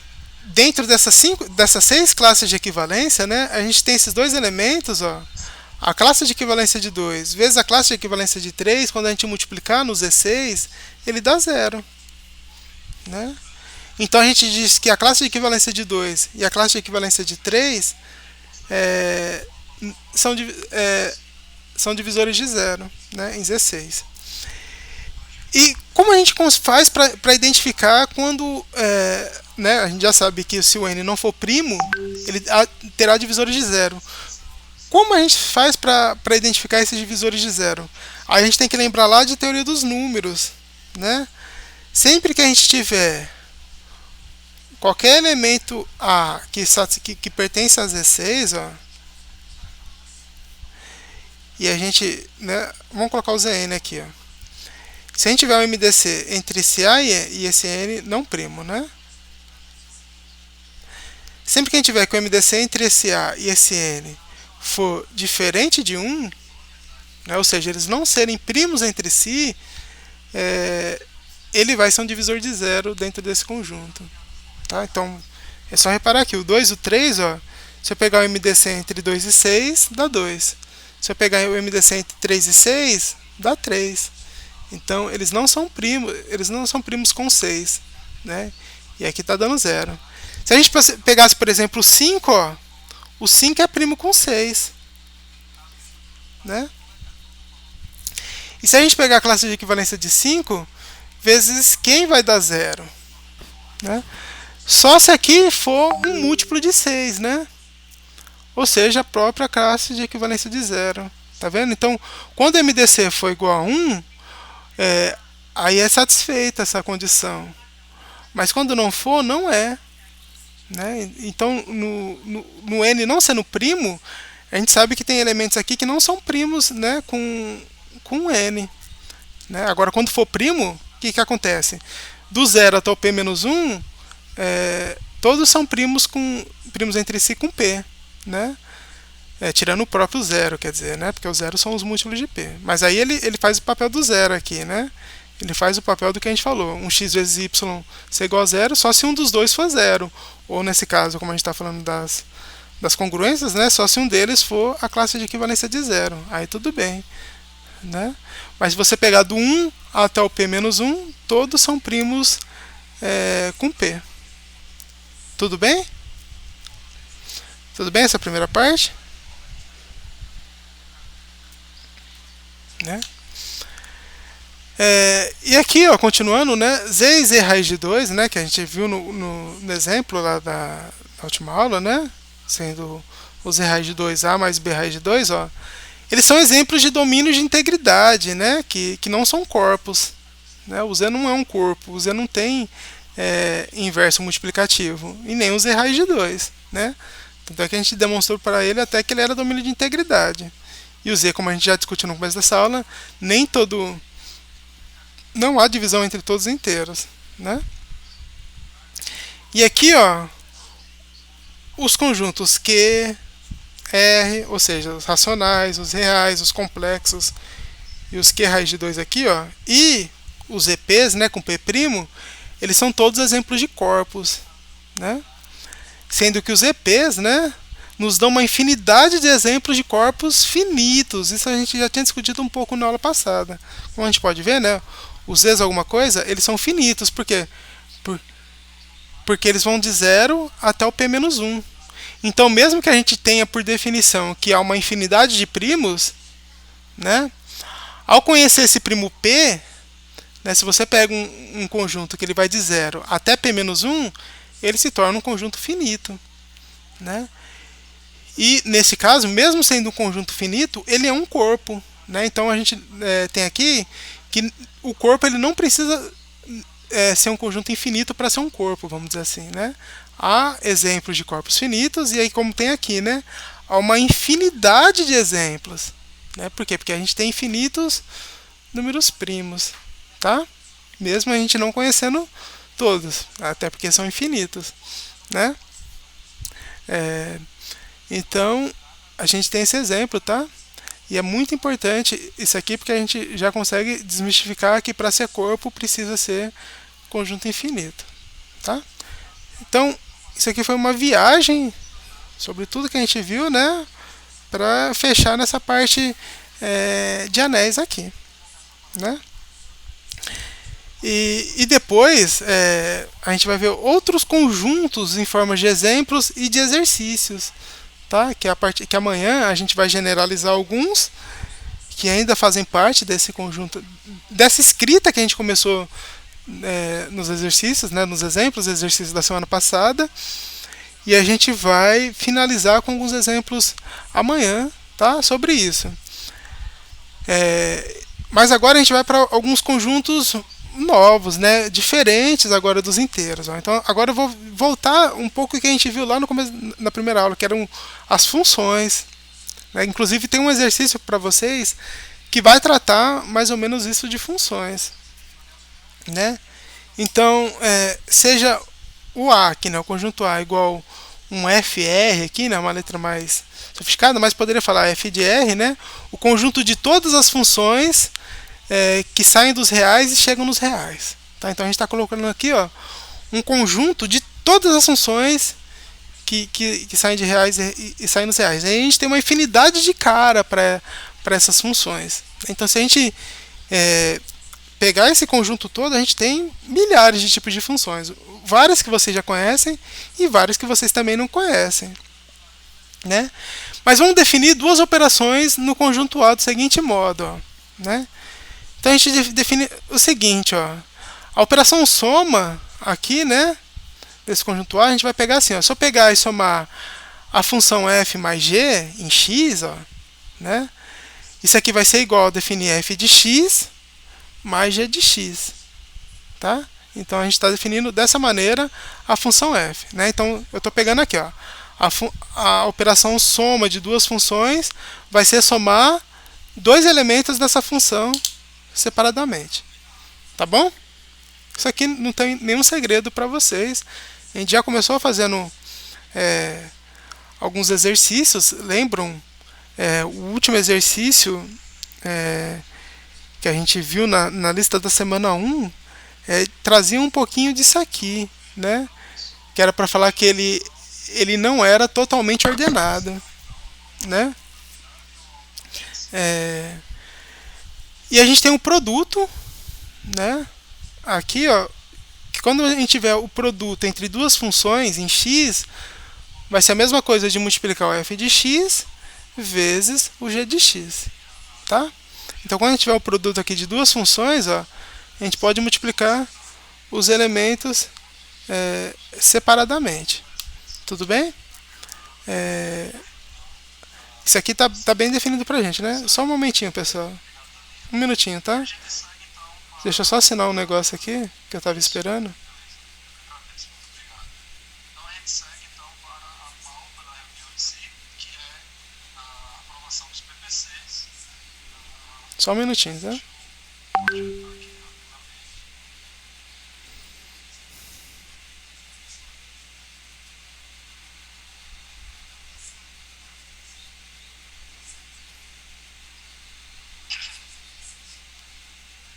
dentro dessas 6 classes de equivalência, né? A gente tem esses dois elementos, ó. A classe de equivalência de 2 vezes a classe de equivalência de 3, quando a gente multiplicar no Z6, ele dá 0, né? Então a gente diz que a classe de equivalência de 2 e a classe de equivalência de 3 são divisores de 0, né, em Z6. E como a gente faz para identificar quando, né, a gente já sabe que se o n não for primo, ele terá divisores de 0. Como a gente faz para identificar esses divisores de 0? A gente tem que lembrar lá de teoria dos números, né? Sempre que a gente tiver qualquer elemento A que pertence a Z6, ó, e a gente, né, vamos colocar o Zn aqui, ó. Se a gente tiver um MDC entre esse A e esse N não primo, né? Sempre que a gente tiver que o MDC entre esse A e esse N for diferente de 1, né, ou seja, eles não serem primos entre si, ele vai ser um divisor de 0 dentro desse conjunto. Tá? Então, é só reparar aqui, o 2 e o 3, ó, se eu pegar o MDC entre 2 e 6, dá 2. Se eu pegar o MDC entre 3 e 6, dá 3. Então, eles não são primos com 6, né? E aqui está dando 0. Se a gente pegasse, por exemplo, o 5, ó, o 5 é primo com 6, né? E se a gente pegar a classe de equivalência de 5, vezes quem vai dar 0, né? Só se aqui for um múltiplo de 6, né? Ou seja, a própria classe de equivalência de 0. Tá vendo? Então, quando o MDC for igual a 1, aí é satisfeita essa condição. Mas quando não for, não é. Né? Então, no n não sendo primo, a gente sabe que tem elementos aqui que não são primos, né, com n. Né? Agora, quando for primo, o que acontece? Do 0 até o p menos 1, todos são primos entre si com p. Né? Tirando o próprio 0, quer dizer, né? Porque os 0 são os múltiplos de p. Mas aí ele faz o papel do 0 aqui, né? Ele faz o papel do que a gente falou. Um x vezes y ser igual a 0 só se um dos dois for 0. Ou nesse caso, como a gente está falando das congruências, né? Só se um deles for a classe de equivalência de 0. Aí tudo bem. Né? Mas se você pegar do 1 até o p menos 1, todos são primos com p. Tudo bem? Tudo bem essa primeira parte? Né? E aqui, ó, continuando, né, z e z raiz de 2, né, que a gente viu no exemplo lá da última aula, né, sendo o z raiz de 2a mais b raiz de 2, ó, eles são exemplos de domínios de integridade, né, que não são corpos. Né, o z não é um corpo, o z não tem inverso multiplicativo, e nem o z raiz de 2. Né? Tanto é que a gente demonstrou para ele até que ele era domínio de integridade. E o z, como a gente já discutiu no começo dessa aula, não há divisão entre todos os inteiros. Né? E aqui, ó, os conjuntos Q, R, ou seja, os racionais, os reais, os complexos e os Q raiz de 2 aqui, ó, e os EPs, né, com P', eles são todos exemplos de corpos. Né? Sendo que os EPs, né, nos dão uma infinidade de exemplos de corpos finitos. Isso a gente já tinha discutido um pouco na aula passada. Como a gente pode ver, né, os Z's alguma coisa, eles são finitos. Por quê? porque eles vão de 0 até o p-1. Então, mesmo que a gente tenha por definição que há uma infinidade de primos, né, ao conhecer esse primo p, né, se você pega um conjunto que ele vai de 0 até p-1, ele se torna um conjunto finito. Né? E, nesse caso, mesmo sendo um conjunto finito, ele é um corpo. Né? Então, a gente tem aqui que o corpo ele não precisa ser um conjunto infinito para ser um corpo, vamos dizer assim. Né? Há exemplos de corpos finitos, e aí, como tem aqui, né, há uma infinidade de exemplos. Né? Por quê? Porque a gente tem infinitos números primos. Tá? Mesmo a gente não conhecendo todos, até porque são infinitos. Né? Então, a gente tem esse exemplo, tá? E é muito importante isso aqui, porque a gente já consegue desmistificar que para ser corpo precisa ser conjunto infinito, tá? Então, isso aqui foi uma viagem sobre tudo que a gente viu, né? Para fechar nessa parte de anéis aqui, né? E depois a gente vai ver outros conjuntos em forma de exemplos e de exercícios. Tá? Que amanhã a gente vai generalizar alguns que ainda fazem parte desse conjunto, dessa escrita que a gente começou nos exercícios, né, nos exemplos, exercícios da semana passada, e a gente vai finalizar com alguns exemplos amanhã, tá, sobre isso. Mas agora a gente vai para alguns conjuntos novos, né, diferentes agora dos inteiros. Ó. Então agora eu vou voltar um pouco o que a gente viu lá no começo, na primeira aula, que eram as funções. Né? Inclusive tem um exercício para vocês que vai tratar mais ou menos isso de funções. Né? Então, seja o A aqui, né, o conjunto A igual um FR aqui, né, uma letra mais sofisticada, mas poderia falar F de R, né, o conjunto de todas as funções que saem dos reais e chegam nos reais. Tá? Então a gente está colocando aqui, ó, um conjunto de todas as funções que saem de reais e saem nos reais. Aí a gente tem uma infinidade de cara para essas funções. Então, se a gente pegar esse conjunto todo, a gente tem milhares de tipos de funções. Várias que vocês já conhecem e várias que vocês também não conhecem. Né? Mas vamos definir duas operações no conjunto A do seguinte modo. Ó, né? Então a gente define o seguinte, ó. A operação soma aqui, né, desse conjunto A, a gente vai pegar assim, ó, se eu pegar e somar a função f mais g em x, ó, né, isso aqui vai ser igual a definir f de x mais g de x. Tá? Então a gente está definindo dessa maneira a função f. Né? Então eu estou pegando aqui, ó, a operação soma de duas funções vai ser somar dois elementos dessa função separadamente. Tá bom? Isso aqui não tem nenhum segredo para vocês. A gente já começou fazendo alguns exercícios. Lembram? O último exercício que a gente viu na lista da semana 1 trazia um pouquinho disso aqui, né? Que era para falar que ele não era totalmente ordenado, né? E a gente tem um produto, né? Aqui, ó, que quando a gente tiver o produto entre duas funções em x, vai ser a mesma coisa de multiplicar o f de x vezes o g de x, tá? Então, quando a gente tiver o produto aqui de duas funções, ó, a gente pode multiplicar os elementos separadamente. Tudo bem? Isso aqui tá bem definido pra gente, né? Só um momentinho, pessoal. Um minutinho, tá? Deixa eu só assinar um negócio aqui que eu tava esperando. Então a gente segue então para a pauta da reunião em si, que é a aprovação dos PPCs. Só um minutinho, tá?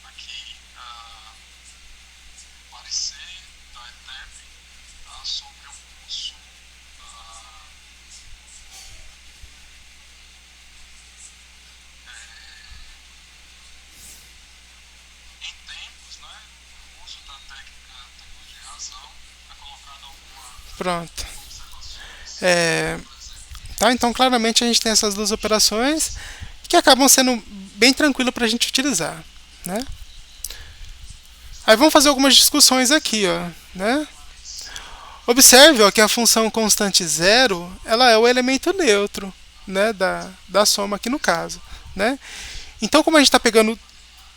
Aqui o parecer da ETEP sobre o curso Pronto. Tá? Então, claramente, a gente tem essas duas operações que acabam sendo bem tranquilas para a gente utilizar, né? Aí vamos fazer algumas discussões aqui, ó, né? Observe, ó, que a função constante zero, ela é o elemento neutro, né, da soma aqui no caso, né? Então, como a gente está pegando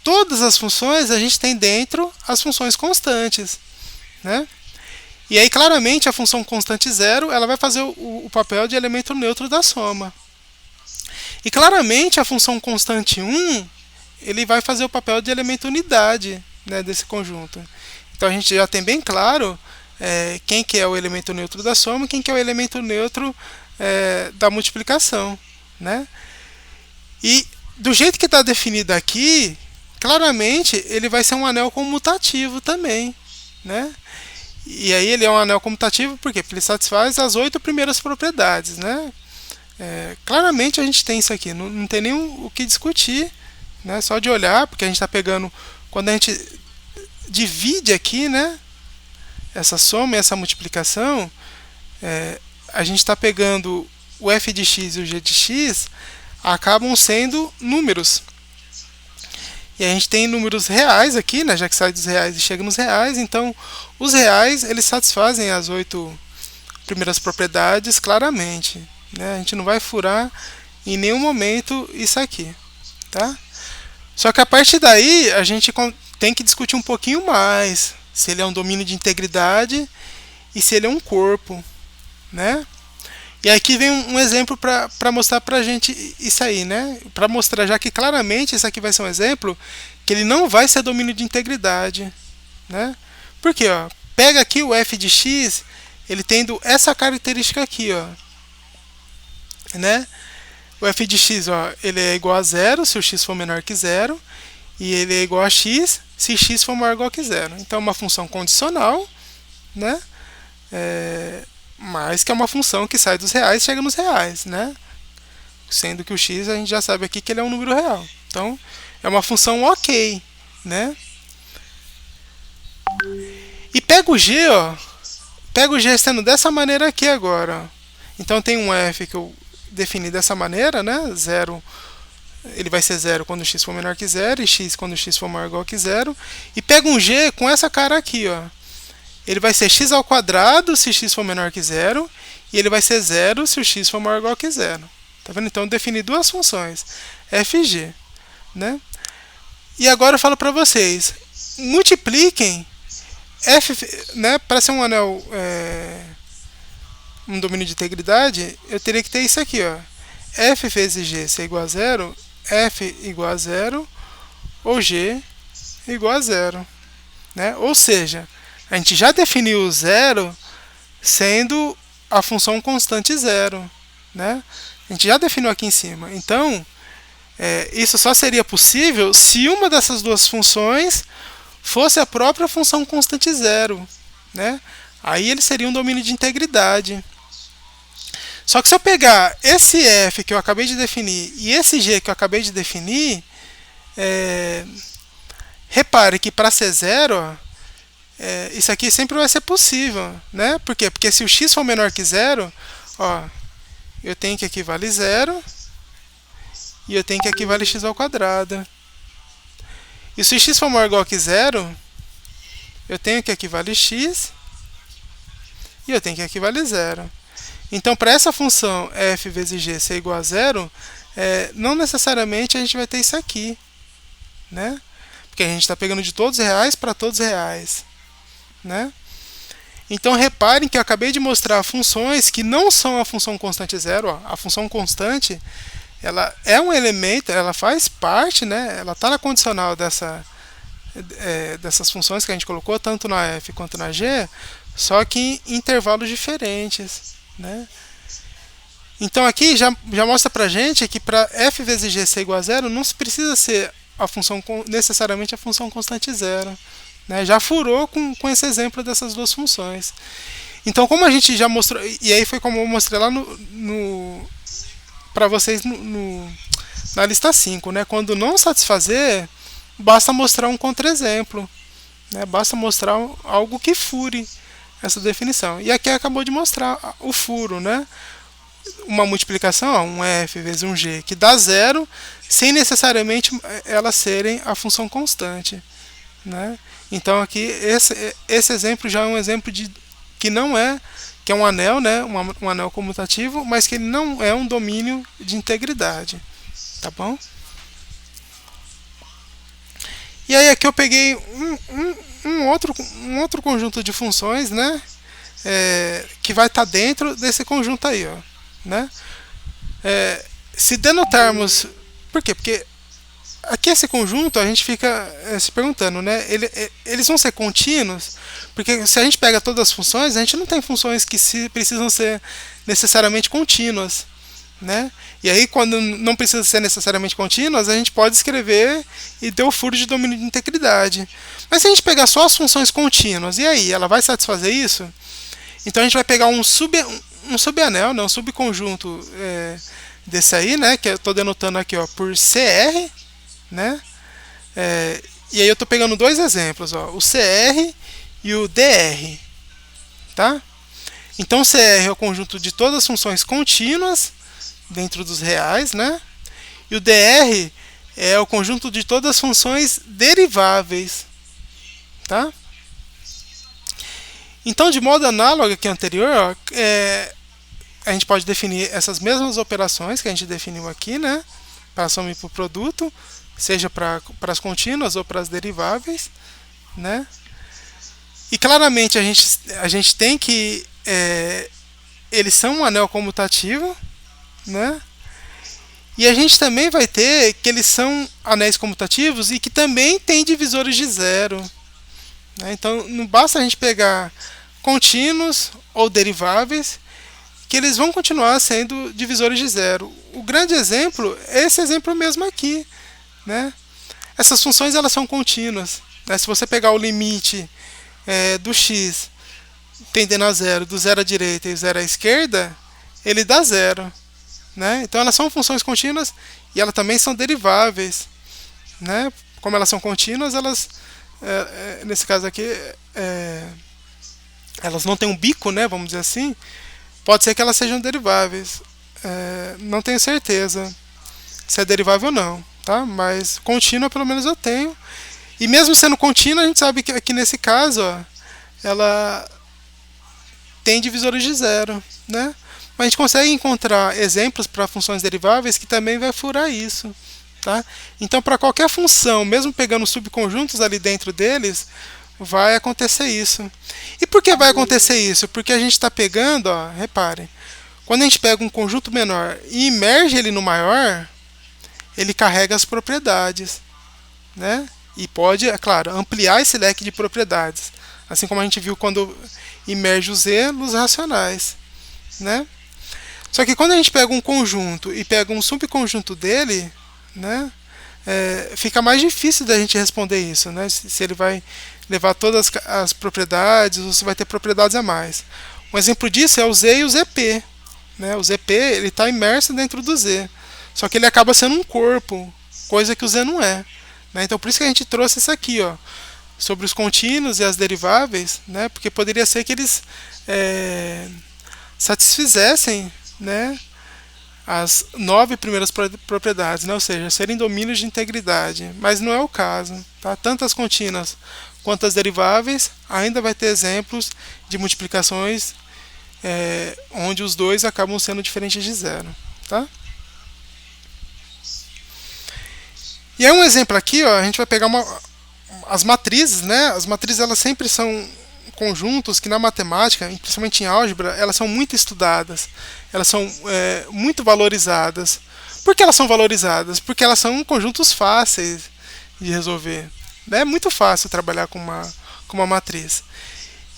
todas as funções, a gente tem dentro as funções constantes, né? E aí, claramente, a função constante zero, ela vai fazer o papel de elemento neutro da soma. E claramente, a função constante 1, ele vai fazer o papel de elemento unidade, né, desse conjunto. Então, a gente já tem bem claro quem que é o elemento neutro da soma e quem que é o elemento neutro da multiplicação, né? E do jeito que está definido aqui, claramente ele vai ser um anel comutativo também, né? E aí ele é um anel comutativo por quê? Porque ele satisfaz as 8 primeiras propriedades, né? Claramente a gente tem isso aqui, não tem nem o que discutir, né? Só de olhar, porque a gente está pegando, quando a gente divide aqui, né, essa soma e essa multiplicação, a gente está pegando o f de x e o g de x, acabam sendo números. E a gente tem números reais aqui, né, já que sai dos reais e chega nos reais, então os reais eles satisfazem as 8 primeiras propriedades claramente, né? A gente não vai furar em nenhum momento isso aqui, tá? Só que a partir daí a gente tem que discutir um pouquinho mais se ele é um domínio de integridade e se ele é um corpo, né? E aqui vem um exemplo para mostrar pra gente isso aí, né? Para mostrar já que claramente isso aqui vai ser um exemplo que ele não vai ser domínio de integridade, né? Por quê? Ó? Pega aqui o f de x, ele tendo essa característica aqui, ó, né? O f de x, ó, ele é igual a zero se o x for menor que zero, e ele é igual a x se x for maior ou igual que zero. Então é uma função condicional, né? Mas que é uma função que sai dos reais e chega nos reais, né? Sendo que o x a gente já sabe aqui que ele é um número real. Então é uma função ok, né? E pega o g, ó. Pega o g sendo dessa maneira aqui agora, ó. Então tem um f que eu defini dessa maneira, né? Zero, ele vai ser zero quando x for menor que zero e x quando x for maior ou igual que zero. E pega um g com essa cara aqui, ó. Ele vai ser x ao quadrado se x for menor que zero, e ele vai ser zero se o x for maior ou igual que zero. Tá vendo? Então eu defini duas funções, f e g, né? E agora eu falo para vocês, multipliquem f, né, para ser um anel, um domínio de integridade, eu teria que ter isso aqui, ó. F vezes g ser igual a zero, f igual a zero, ou g igual a zero, né? Ou seja, a gente já definiu o zero sendo a função constante zero, né? A gente já definiu aqui em cima. Então, isso só seria possível se uma dessas duas funções fosse a própria função constante zero, né? Aí ele seria um domínio de integridade. Só que se eu pegar esse f que eu acabei de definir e esse g que eu acabei de definir, repare que para ser zero, ó, isso aqui sempre vai ser possível, né? Por quê? Porque se o x for menor que zero, ó, eu tenho que equivale zero e eu tenho que equivale x ao quadrado. E se x for maior ou igual que zero, eu tenho que equivale x e eu tenho que equivale zero. Então, para essa função f vezes g ser igual a zero, não necessariamente a gente vai ter isso aqui, né? Porque a gente está pegando de todos os reais para todos os reais, né? Então reparem que eu acabei de mostrar funções que não são a função constante zero, ó. A função constante, ela é um elemento, ela faz parte, né? Ela está na condicional dessas funções que a gente colocou, tanto na f quanto na g, só que em intervalos diferentes, né? Então aqui já mostra pra gente que para f vezes g ser igual a zero, não se precisa ser a função necessariamente a função constante zero, né? Já furou com esse exemplo dessas duas funções. Então, como a gente já mostrou, e aí foi como eu mostrei lá para vocês na lista 5, né? Quando não satisfazer, basta mostrar um contra-exemplo, né? Basta mostrar algo que fure essa definição. E aqui acabou de mostrar o furo, né? Uma multiplicação, ó, um f vezes um g, que dá zero, sem necessariamente elas serem a função constante, né? Então aqui esse exemplo já é um exemplo de que não é, que é um anel, né? Um anel comutativo, mas que ele não é um domínio de integridade, tá bom? E aí aqui eu peguei um outro conjunto de funções, né? Que vai estar dentro desse conjunto aí, ó, né? Se denotarmos, por quê? Porque aqui esse conjunto a gente fica se perguntando, né? Eles vão ser contínuos, porque se a gente pega todas as funções, a gente não tem funções que precisam ser necessariamente contínuas, né? E aí, quando não precisa ser necessariamente contínuas, a gente pode escrever e ter o furo de domínio de integridade. Mas se a gente pegar só as funções contínuas, e aí, ela vai satisfazer isso? Então a gente vai pegar um subanel, né, um subconjunto desse aí, né, que eu estou denotando aqui, ó, por CR, né? E aí eu estou pegando dois exemplos, ó, o CR e o DR, tá? Então o CR é o conjunto de todas as funções contínuas dentro dos reais, né? E o DR é o conjunto de todas as funções deriváveis, tá? Então, de modo análogo que anterior, ó, a gente pode definir essas mesmas operações que a gente definiu aqui, né? Para a soma e para o produto, seja para as contínuas ou para as deriváveis, né? E claramente a gente tem que eles são um anel comutativo, né? E a gente também vai ter que eles são anéis comutativos e que também têm divisores de zero, né? Então não basta a gente pegar contínuos ou deriváveis, que eles vão continuar sendo divisores de zero. O grande exemplo é esse exemplo mesmo aqui, né? Essas funções elas são contínuas, né? Se você pegar o limite do x tendendo a zero, do zero à direita e do zero à esquerda, ele dá zero, né? Então elas são funções contínuas e elas também são deriváveis, né? Como elas são contínuas, elas nesse caso aqui elas não têm um bico, né? Vamos dizer assim. Pode ser que elas sejam deriváveis. Não tenho certeza se é derivável ou não, tá? Mas contínua pelo menos eu tenho. E mesmo sendo contínua, a gente sabe que aqui nesse caso, ó, ela tem divisores de zero, né? Mas a gente consegue encontrar exemplos para funções deriváveis que também vai furar isso, tá? Então, para qualquer função, mesmo pegando subconjuntos ali dentro deles, vai acontecer isso. E por que vai acontecer isso? Porque a gente está pegando, ó, reparem, quando a gente pega um conjunto menor e imerge ele no maior, ele carrega as propriedades, né? E pode, é claro, ampliar esse leque de propriedades. Assim como a gente viu quando imerge o Z nos racionais, né? Só que quando a gente pega um conjunto e pega um subconjunto dele, né, fica mais difícil da gente responder isso, né? Se ele vai levar todas as propriedades ou se vai ter propriedades a mais. Um exemplo disso é o Z e o ZP, né? O ZP ele está imerso dentro do Z, só que ele acaba sendo um corpo, coisa que o Z não é, né? Então por isso que a gente trouxe isso aqui, ó, sobre os contínuos e as deriváveis, né? Porque poderia ser que eles satisfizessem, né, as 9 primeiras propriedades, né? Ou seja, serem domínios de integridade, mas não é o caso, tá? Tanto as contínuas quanto as deriváveis ainda vai ter exemplos de multiplicações onde os dois acabam sendo diferentes de zero, tá? E é um exemplo aqui, ó, a gente vai pegar as matrizes, né? As matrizes elas sempre são conjuntos que na matemática, principalmente em álgebra, elas são muito estudadas, elas são muito valorizadas. Por que elas são valorizadas? Porque elas são conjuntos fáceis de resolver. É muito fácil trabalhar com uma matriz.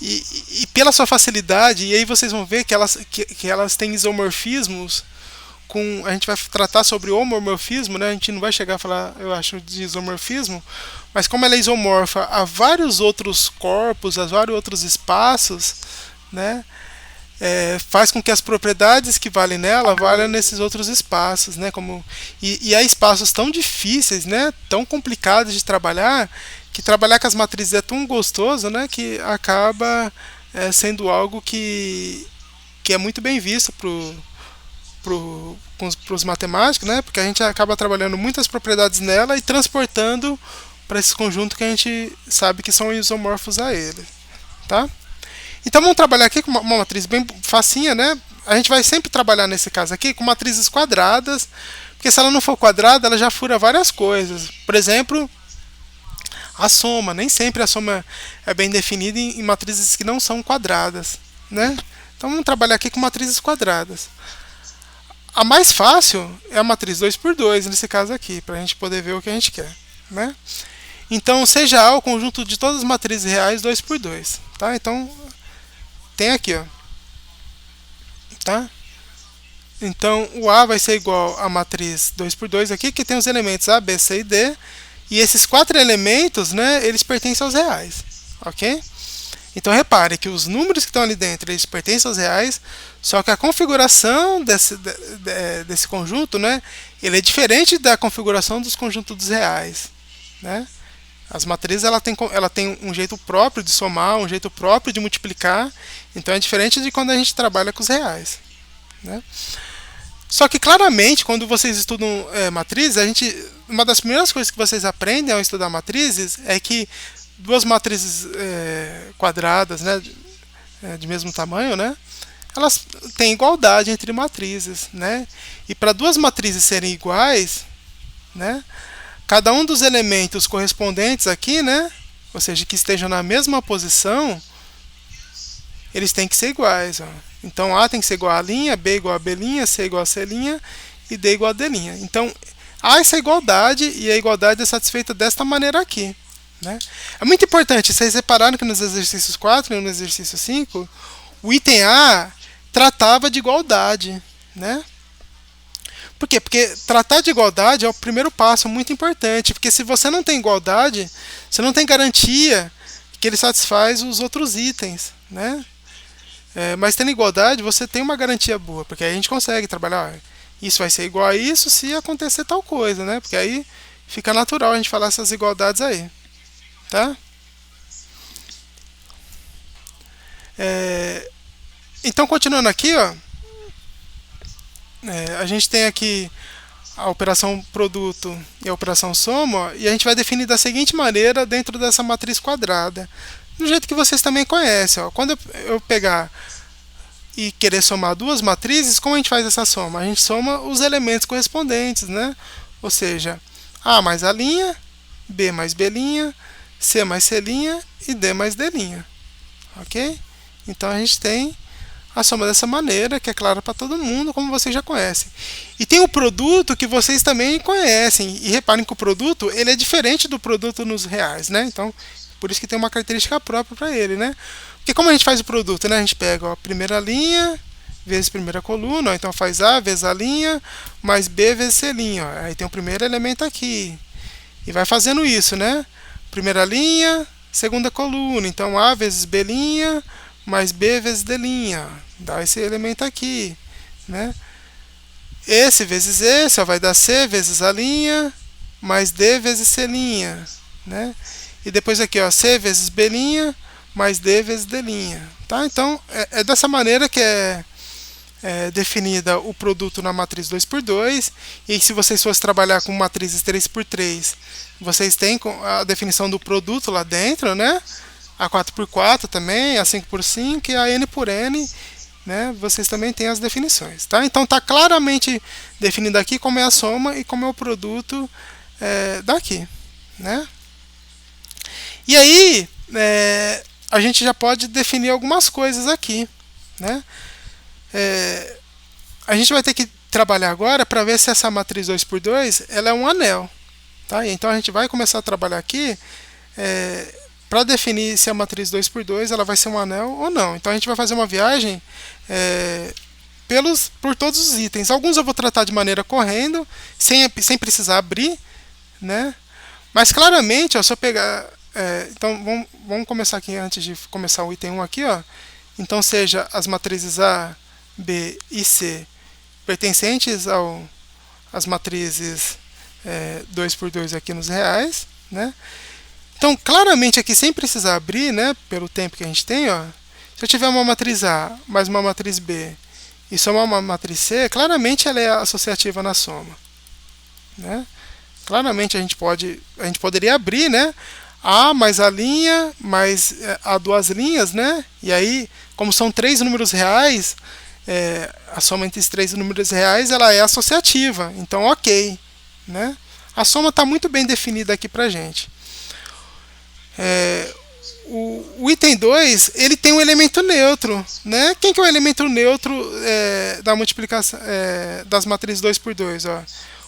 E pela sua facilidade, e aí vocês vão ver que elas têm isomorfismos. A gente vai tratar sobre homomorfismo, né? A gente não vai chegar a falar, eu acho, de isomorfismo, mas como ela é isomorfa a vários outros corpos, a vários outros espaços, né? Faz com que as propriedades que valem nela valham nesses outros espaços, né? E há espaços tão difíceis, né? Tão complicados de trabalhar, que trabalhar com as matrizes é tão gostoso, né? Que acaba sendo algo que é muito bem visto para os matemáticos, né? Porque a gente acaba trabalhando muitas propriedades nela e transportando para esse conjunto que a gente sabe que são isomorfos a ele, tá? Então vamos trabalhar aqui com uma matriz bem facinha, né? A gente vai sempre trabalhar nesse caso aqui com matrizes quadradas, porque se ela não for quadrada, ela já fura várias coisas. Por exemplo, a soma. Nem sempre a soma é bem definida em matrizes que não são quadradas, né? Então vamos trabalhar aqui com matrizes quadradas. A mais fácil é a matriz 2 por 2 nesse caso aqui, para a gente poder ver o que a gente quer, né? Então, seja A o conjunto de todas as matrizes reais 2 por 2, tá? Então, tem aqui, ó. Tá? Então, o A vai ser igual à matriz 2 por 2 aqui, que tem os elementos A, B, C e D. E esses 4 elementos, né, eles pertencem aos reais, ok? Então, repare que os números que estão ali dentro, eles pertencem aos reais, só que a configuração desse conjunto, né, ele é diferente da configuração dos conjuntos dos reais, né? As matrizes ela tem um jeito próprio de somar, um jeito próprio de multiplicar, então é diferente de quando a gente trabalha com os reais, né? Só que claramente, quando vocês estudam matrizes, uma das primeiras coisas que vocês aprendem ao estudar matrizes é que duas matrizes quadradas, né, de mesmo tamanho, né, elas têm igualdade entre matrizes, né? E para duas matrizes serem iguais, né, cada um dos elementos correspondentes aqui, né, ou seja, que estejam na mesma posição, eles têm que ser iguais, ó. Então A tem que ser igual a linha, B igual a B', C igual a C' e D igual a D'. Então há essa igualdade e a igualdade é satisfeita desta maneira aqui, né? É muito importante, vocês repararam que nos exercícios 4 e no exercício 5, o item A tratava de igualdade, né? Por quê? Porque tratar de igualdade é o primeiro passo muito importante, porque se você não tem igualdade, você não tem garantia que ele satisfaz os outros itens, né? Mas tendo igualdade, você tem uma garantia boa, porque aí a gente consegue trabalhar, ó, isso vai ser igual a isso se acontecer tal coisa, né? Porque aí fica natural a gente falar essas igualdades aí, tá? Então, continuando aqui, ó, a gente tem aqui a operação produto e a operação soma, ó, e a gente vai definir da seguinte maneira dentro dessa matriz quadrada, do jeito que vocês também conhecem, ó. Quando eu pegar e querer somar duas matrizes, como a gente faz essa soma? A gente soma os elementos correspondentes, né? Ou seja, A mais A', B mais B', C mais C' e D mais D', ok? Então a gente tem a soma dessa maneira, que é clara para todo mundo, como vocês já conhecem. E tem o produto que vocês também conhecem, e reparem que o produto ele é diferente do produto nos reais, né? Então, por isso que tem uma característica própria para ele, né? Porque como a gente faz o produto, né? A gente pega, ó, a primeira linha vezes primeira coluna, ó, então faz A vezes A', mais B vezes C', ó. Aí tem o primeiro elemento aqui. E vai fazendo isso, né? Primeira linha, segunda coluna, então A vezes B', mais B vezes D', ó. Dá esse elemento aqui, né? Esse vezes esse, ó, vai dar C vezes A', mais D vezes C', né? E depois aqui, ó, C vezes B', mais D vezes D', tá? Então, é dessa maneira que é definida o produto na matriz 2 por 2, e se vocês fossem trabalhar com matrizes 3 por 3, vocês têm a definição do produto lá dentro, né? A 4 por 4 também, a 5 por 5 e a N por N, né? Vocês também têm as definições, tá? Então está claramente definido aqui como é a soma e como é o produto daqui, né? E aí, a gente já pode definir algumas coisas aqui, né? A gente vai ter que trabalhar agora para ver se essa matriz 2 por 2 ela é um anel, tá? Então a gente vai começar a trabalhar aqui para definir se a matriz 2 por 2 ela vai ser um anel ou não. Então a gente vai fazer uma viagem por todos os itens. Alguns eu vou tratar de maneira correndo, sem precisar abrir, né? Mas claramente, ó, se eu pegar... então vamos começar aqui antes de começar o item 1 aqui, ó. Então seja as matrizes A, B e C pertencentes às matrizes 2 por 2 aqui nos reais, né? Então claramente aqui sem precisar abrir, né, pelo tempo que a gente tem, ó, Se eu tiver uma matriz A mais uma matriz B e somar uma matriz C, claramente ela é associativa na soma, né? Claramente a gente poderia abrir, né? A mais a linha mais a duas linhas, né? E aí, como são três números reais, a soma entre esses três números reais ela é associativa. Então, ok, né? A soma está muito bem definida aqui para gente. O item 2 ele tem um elemento neutro, né? Quem que é o elemento neutro da multiplicação das matrizes 2 por 2? Ó?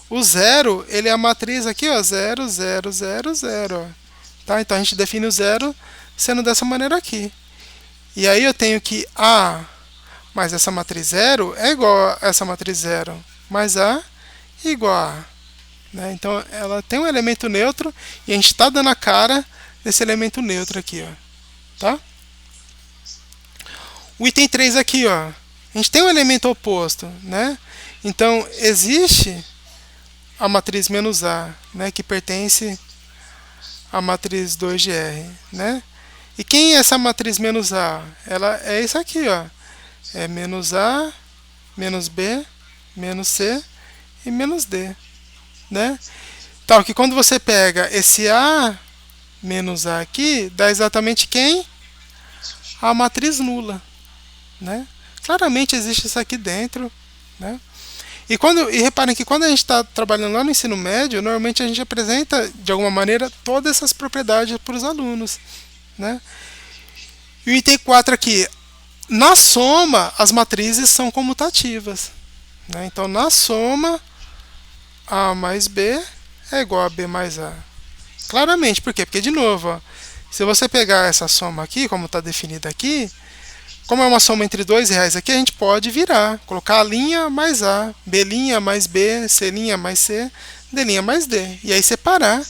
O zero, ele é a matriz aqui, ó, 0, 0, 0, 0. Ó. Tá? Então a gente define o zero sendo dessa maneira aqui. E aí eu tenho que A mais essa matriz 0 é igual a essa matriz 0 mais A igual a A. Né? Então ela tem um elemento neutro e a gente está dando a cara desse elemento neutro aqui. Ó. Tá? O item 3 aqui, ó, a gente tem um elemento oposto. Né? Então existe a matriz menos A, né, que pertence à matriz 2 de R. Né? E quem é essa matriz menos A? Ela é isso aqui, ó. É menos A, menos B, menos C e menos D. Né? Tal que quando você pega esse A menos A aqui, dá exatamente quem? A matriz nula. Né? Claramente existe isso aqui dentro. Né? E reparem que quando a gente está trabalhando lá no ensino médio, normalmente a gente apresenta, de alguma maneira, todas essas propriedades para os alunos. Né? E o item 4 aqui, na soma, as matrizes são comutativas. Né? Então, na soma, A mais B é igual a B mais A. Claramente, por quê? Porque, de novo, ó, se você pegar essa soma aqui, como está definida aqui, como é uma soma entre dois reais aqui, a gente pode virar, colocar a linha mais A, B' mais B, C' mais C, D' mais D. E aí separar,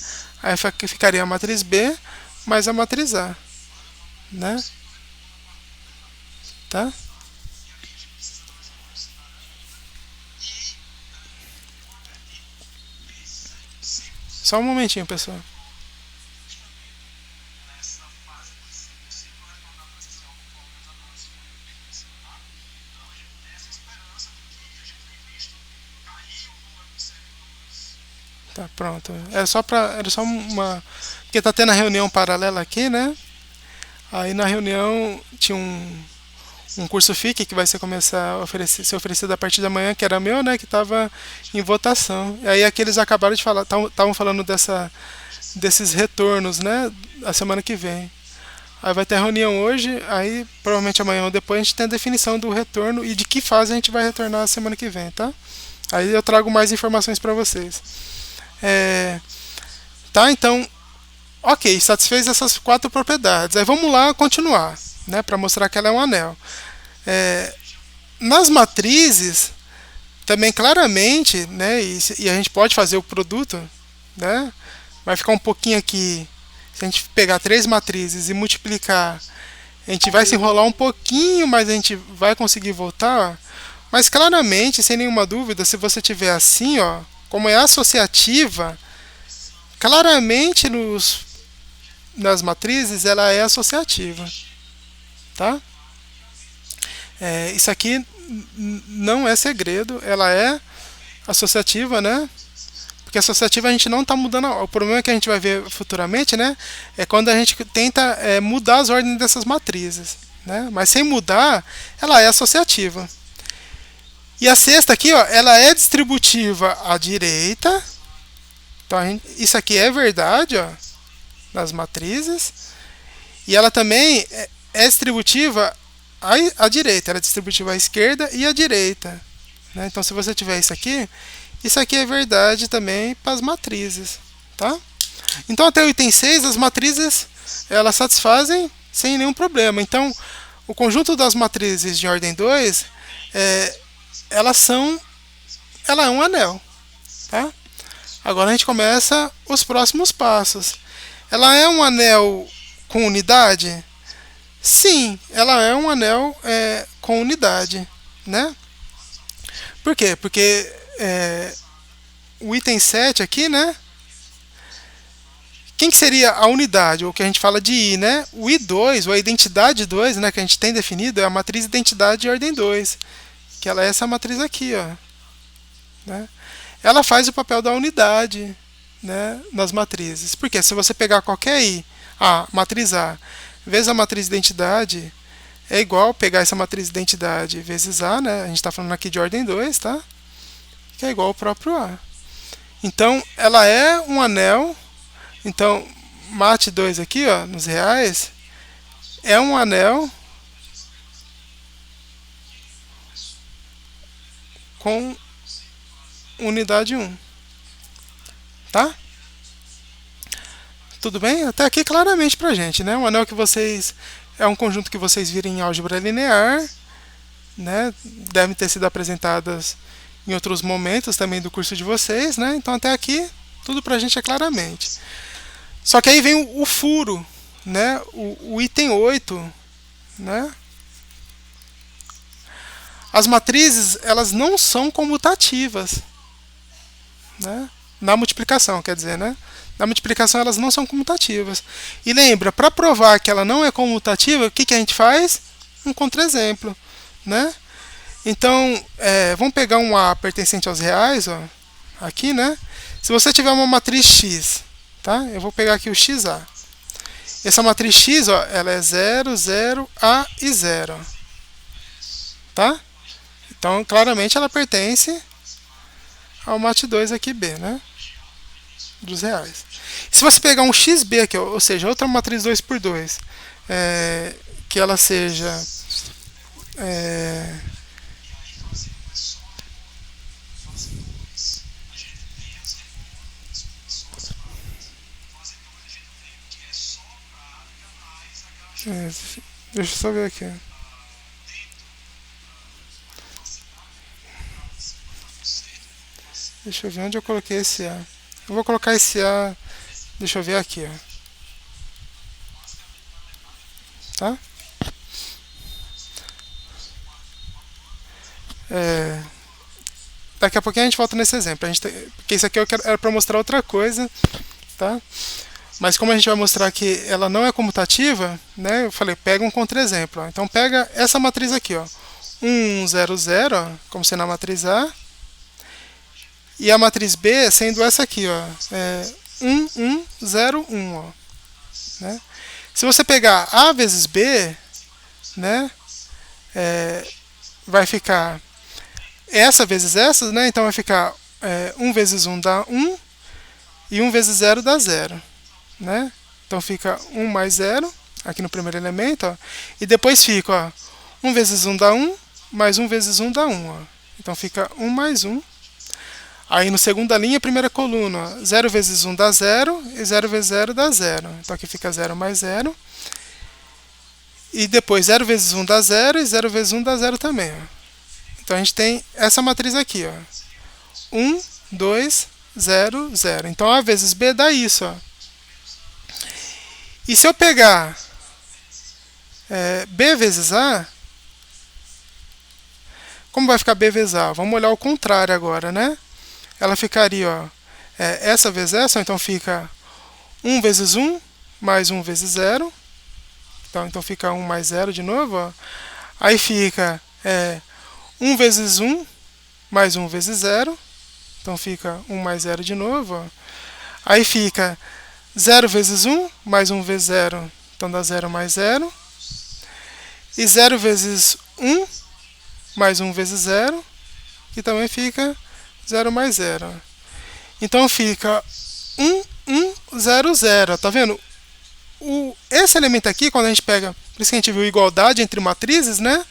aí ficaria a matriz B mais a matriz A. Né? Tá? Só um momentinho, pessoal. Nessa fase se correspondar para esse algo com meus avanços com o IPC, tá? Então a gente tem essa esperança de que a gente tem visto cair o número de servidores. Tá, pronto. Era só uma. Porque tá tendo a reunião paralela aqui, né? Aí na reunião tinha um curso FIC que vai começar a ser oferecido a partir da manhã, que era meu, né? Que estava em votação. E aí aqui eles acabaram de falar, estavam falando desses retornos, né? A semana que vem. Aí vai ter a reunião hoje, aí provavelmente amanhã ou depois a gente tem a definição do retorno e de que fase a gente vai retornar a semana que vem, tá? Aí eu trago mais informações para vocês. Tá, então, ok, satisfez essas quatro propriedades. Aí vamos lá continuar, né, para mostrar que ela é um anel. Nas matrizes, também claramente, né, e a gente pode fazer o produto, né, vai ficar um pouquinho aqui, se a gente pegar três matrizes e multiplicar, a gente vai se enrolar um pouquinho, mas a gente vai conseguir voltar. Mas claramente, sem nenhuma dúvida, se você tiver assim, ó, como é associativa, claramente nas matrizes ela é associativa, tá? Isso aqui não é segredo, ela é associativa, né? Porque associativa a gente não está mudando. O problema que a gente vai ver futuramente, né? É quando a gente tenta mudar as ordens dessas matrizes, né? Mas sem mudar, ela é associativa. E a sexta aqui, ó, ela é distributiva à direita. Então isso aqui é verdade, ó, nas matrizes. E ela também é distributiva à direita, ela é distributiva à esquerda e à direita. Né? Então se você tiver isso aqui é verdade também para as matrizes. Tá? Então até o item 6, as matrizes elas satisfazem sem nenhum problema. Então o conjunto das matrizes de ordem 2, ela é um anel. Tá? Agora a gente começa os próximos passos. Ela é um anel com unidade? Sim, ela é um anel com unidade. Né? Por quê? Porque o item 7 aqui, né? quem que seria a unidade, ou que a gente fala de I, né? O I2, ou a identidade 2, né, que a gente tem definido, é a matriz identidade de ordem 2, que ela é essa matriz aqui, ó, né? Ela faz o papel da unidade, né, nas matrizes. Porque se você pegar qualquer I, matriz A, vezes a matriz identidade, é igual pegar essa matriz identidade vezes A, né? A gente está falando aqui de ordem 2, tá? Que é igual ao próprio A. Então, ela é um anel. Então, MAT2 aqui, ó, nos reais, é um anel com unidade 1. Tá? Tudo bem? Até aqui claramente pra gente, né? Um anel que vocês... É um conjunto que vocês viram em álgebra linear, né? Devem ter sido apresentadas em outros momentos também do curso de vocês, né? Então até aqui tudo pra gente é claramente. Só que aí vem o furo, né? O item 8, né? As matrizes, elas não são comutativas, né? Na multiplicação, quer dizer, né? Na multiplicação elas não são comutativas. E lembra, para provar que ela não é comutativa, o que, que a gente faz? Um contra-exemplo, né? Então, vamos pegar um A pertencente aos reais, ó, aqui, né? Se você tiver uma matriz X, tá? Eu vou pegar aqui o XA. Essa matriz X, ó, ela é 0, 0, A e 0. Tá? Então, claramente ela pertence ao MAT2 aqui B, né? Dos reais. Se você pegar um XB aqui, ou seja, outra matriz 2 por 2, que ela seja deixa eu só ver aqui. Deixa eu ver onde eu coloquei esse A. Eu vou colocar esse A. Deixa eu ver aqui, ó. Tá? Daqui a pouquinho a gente volta nesse exemplo. Porque isso aqui era para mostrar outra coisa, tá? Mas como a gente vai mostrar que ela não é comutativa, né? Eu falei, pega um contra-exemplo. Então pega essa matriz aqui, ó. 1, 0, 0, ó, como sendo a matriz A. E a matriz B sendo essa aqui, ó. 1, 1, 0, 1, ó. Né? Se você pegar A vezes B, né? Vai ficar essa vezes essa, né? Então vai ficar 1 vezes 1 dá 1 e 1 vezes 0 dá 0, né? Então fica 1 mais 0 aqui no primeiro elemento, ó, e depois fica, ó, 1 vezes 1 dá 1, mais 1 vezes 1 dá 1, ó. Então fica 1 mais 1. Aí no segunda linha, primeira coluna, ó, 0 vezes 1 dá 0 e 0 vezes 0 dá 0. Então aqui fica 0 mais 0. E depois 0 vezes 1 dá 0 e 0 vezes 1 dá 0 também, ó. Então a gente tem essa matriz aqui, ó. 1, 2, 0, 0. Então A vezes B dá isso, ó. E se eu pegar B vezes A, como vai ficar B vezes A? Vamos olhar o contrário agora, né? Ela ficaria, ó, essa vezes essa, então fica 1 vezes 1 mais 1 vezes 0. Então fica 1 mais 0 de novo, ó. Aí fica 1 vezes 1 mais 1 vezes 0. Então fica 1 mais 0 de novo, ó. Aí fica 0 vezes 1 mais 1 vezes 0. Então dá 0 mais 0. E 0 vezes 1 mais 1 vezes 0. Que também fica 0 mais 0. Então fica 1, 1, 0, 0. Tá vendo? Esse elemento aqui, quando a gente pega... Por isso que a gente viu igualdade entre matrizes, né?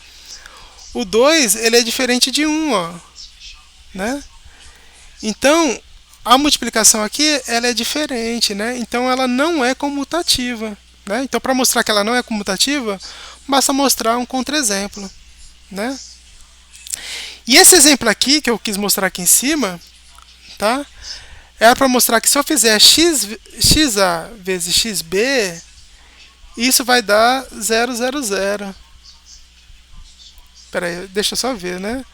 O 2, ele é diferente de 1, ó, né? Então, a multiplicação aqui, ela é diferente, né? Então, ela não é comutativa, né? Então, para mostrar que ela não é comutativa, basta mostrar um contra-exemplo, né? E esse exemplo aqui, que eu quis mostrar aqui em cima, tá? Era para mostrar que se eu fizer xa vezes xb, isso vai dar 0, 0, 0. Espera aí, deixa eu só ver, né?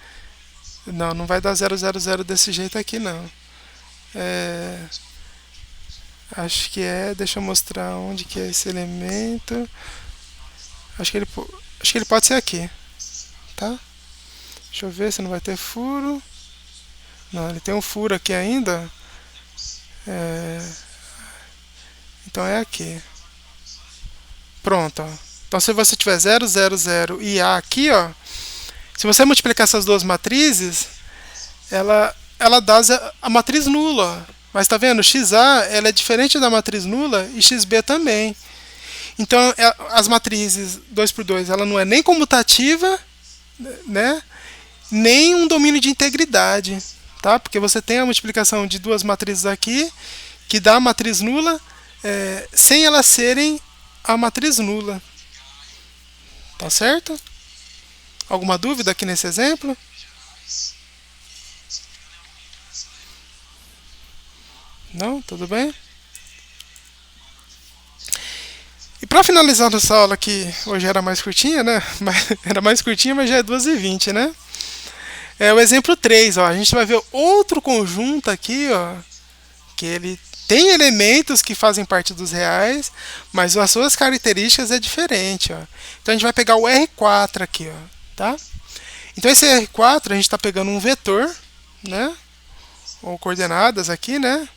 Não vai dar 0, 0, 0 desse jeito aqui, não. Acho que é, deixa eu mostrar onde que é esse elemento. Acho que acho que ele pode ser aqui, tá? Deixa eu ver se não vai ter furo. Não, ele tem um furo aqui ainda. É, então é aqui. Pronto, ó. Então se você tiver 0, 0, 0 e A aqui, ó, se você multiplicar essas duas matrizes, ela dá a matriz nula. Ó. Mas tá vendo? XA ela é diferente da matriz nula e XB também. Então as matrizes 2 por 2 ela não é nem comutativa, né? Nem um domínio de integridade, tá? Porque você tem a multiplicação de duas matrizes aqui que dá a matriz nula sem elas serem a matriz nula. Tá certo? Alguma dúvida aqui nesse exemplo? Não? Tudo bem? E para finalizar nossa aula, que hoje era mais curtinha, né? Era mais curtinha, mas já é 2h20, né? É o exemplo 3, ó. A gente vai ver outro conjunto aqui, ó, que ele tem elementos que fazem parte dos reais, mas as suas características é diferente, ó. Então a gente vai pegar o R4 aqui, ó, tá? Então esse R4 a gente está pegando um vetor, né? Ou coordenadas aqui, né?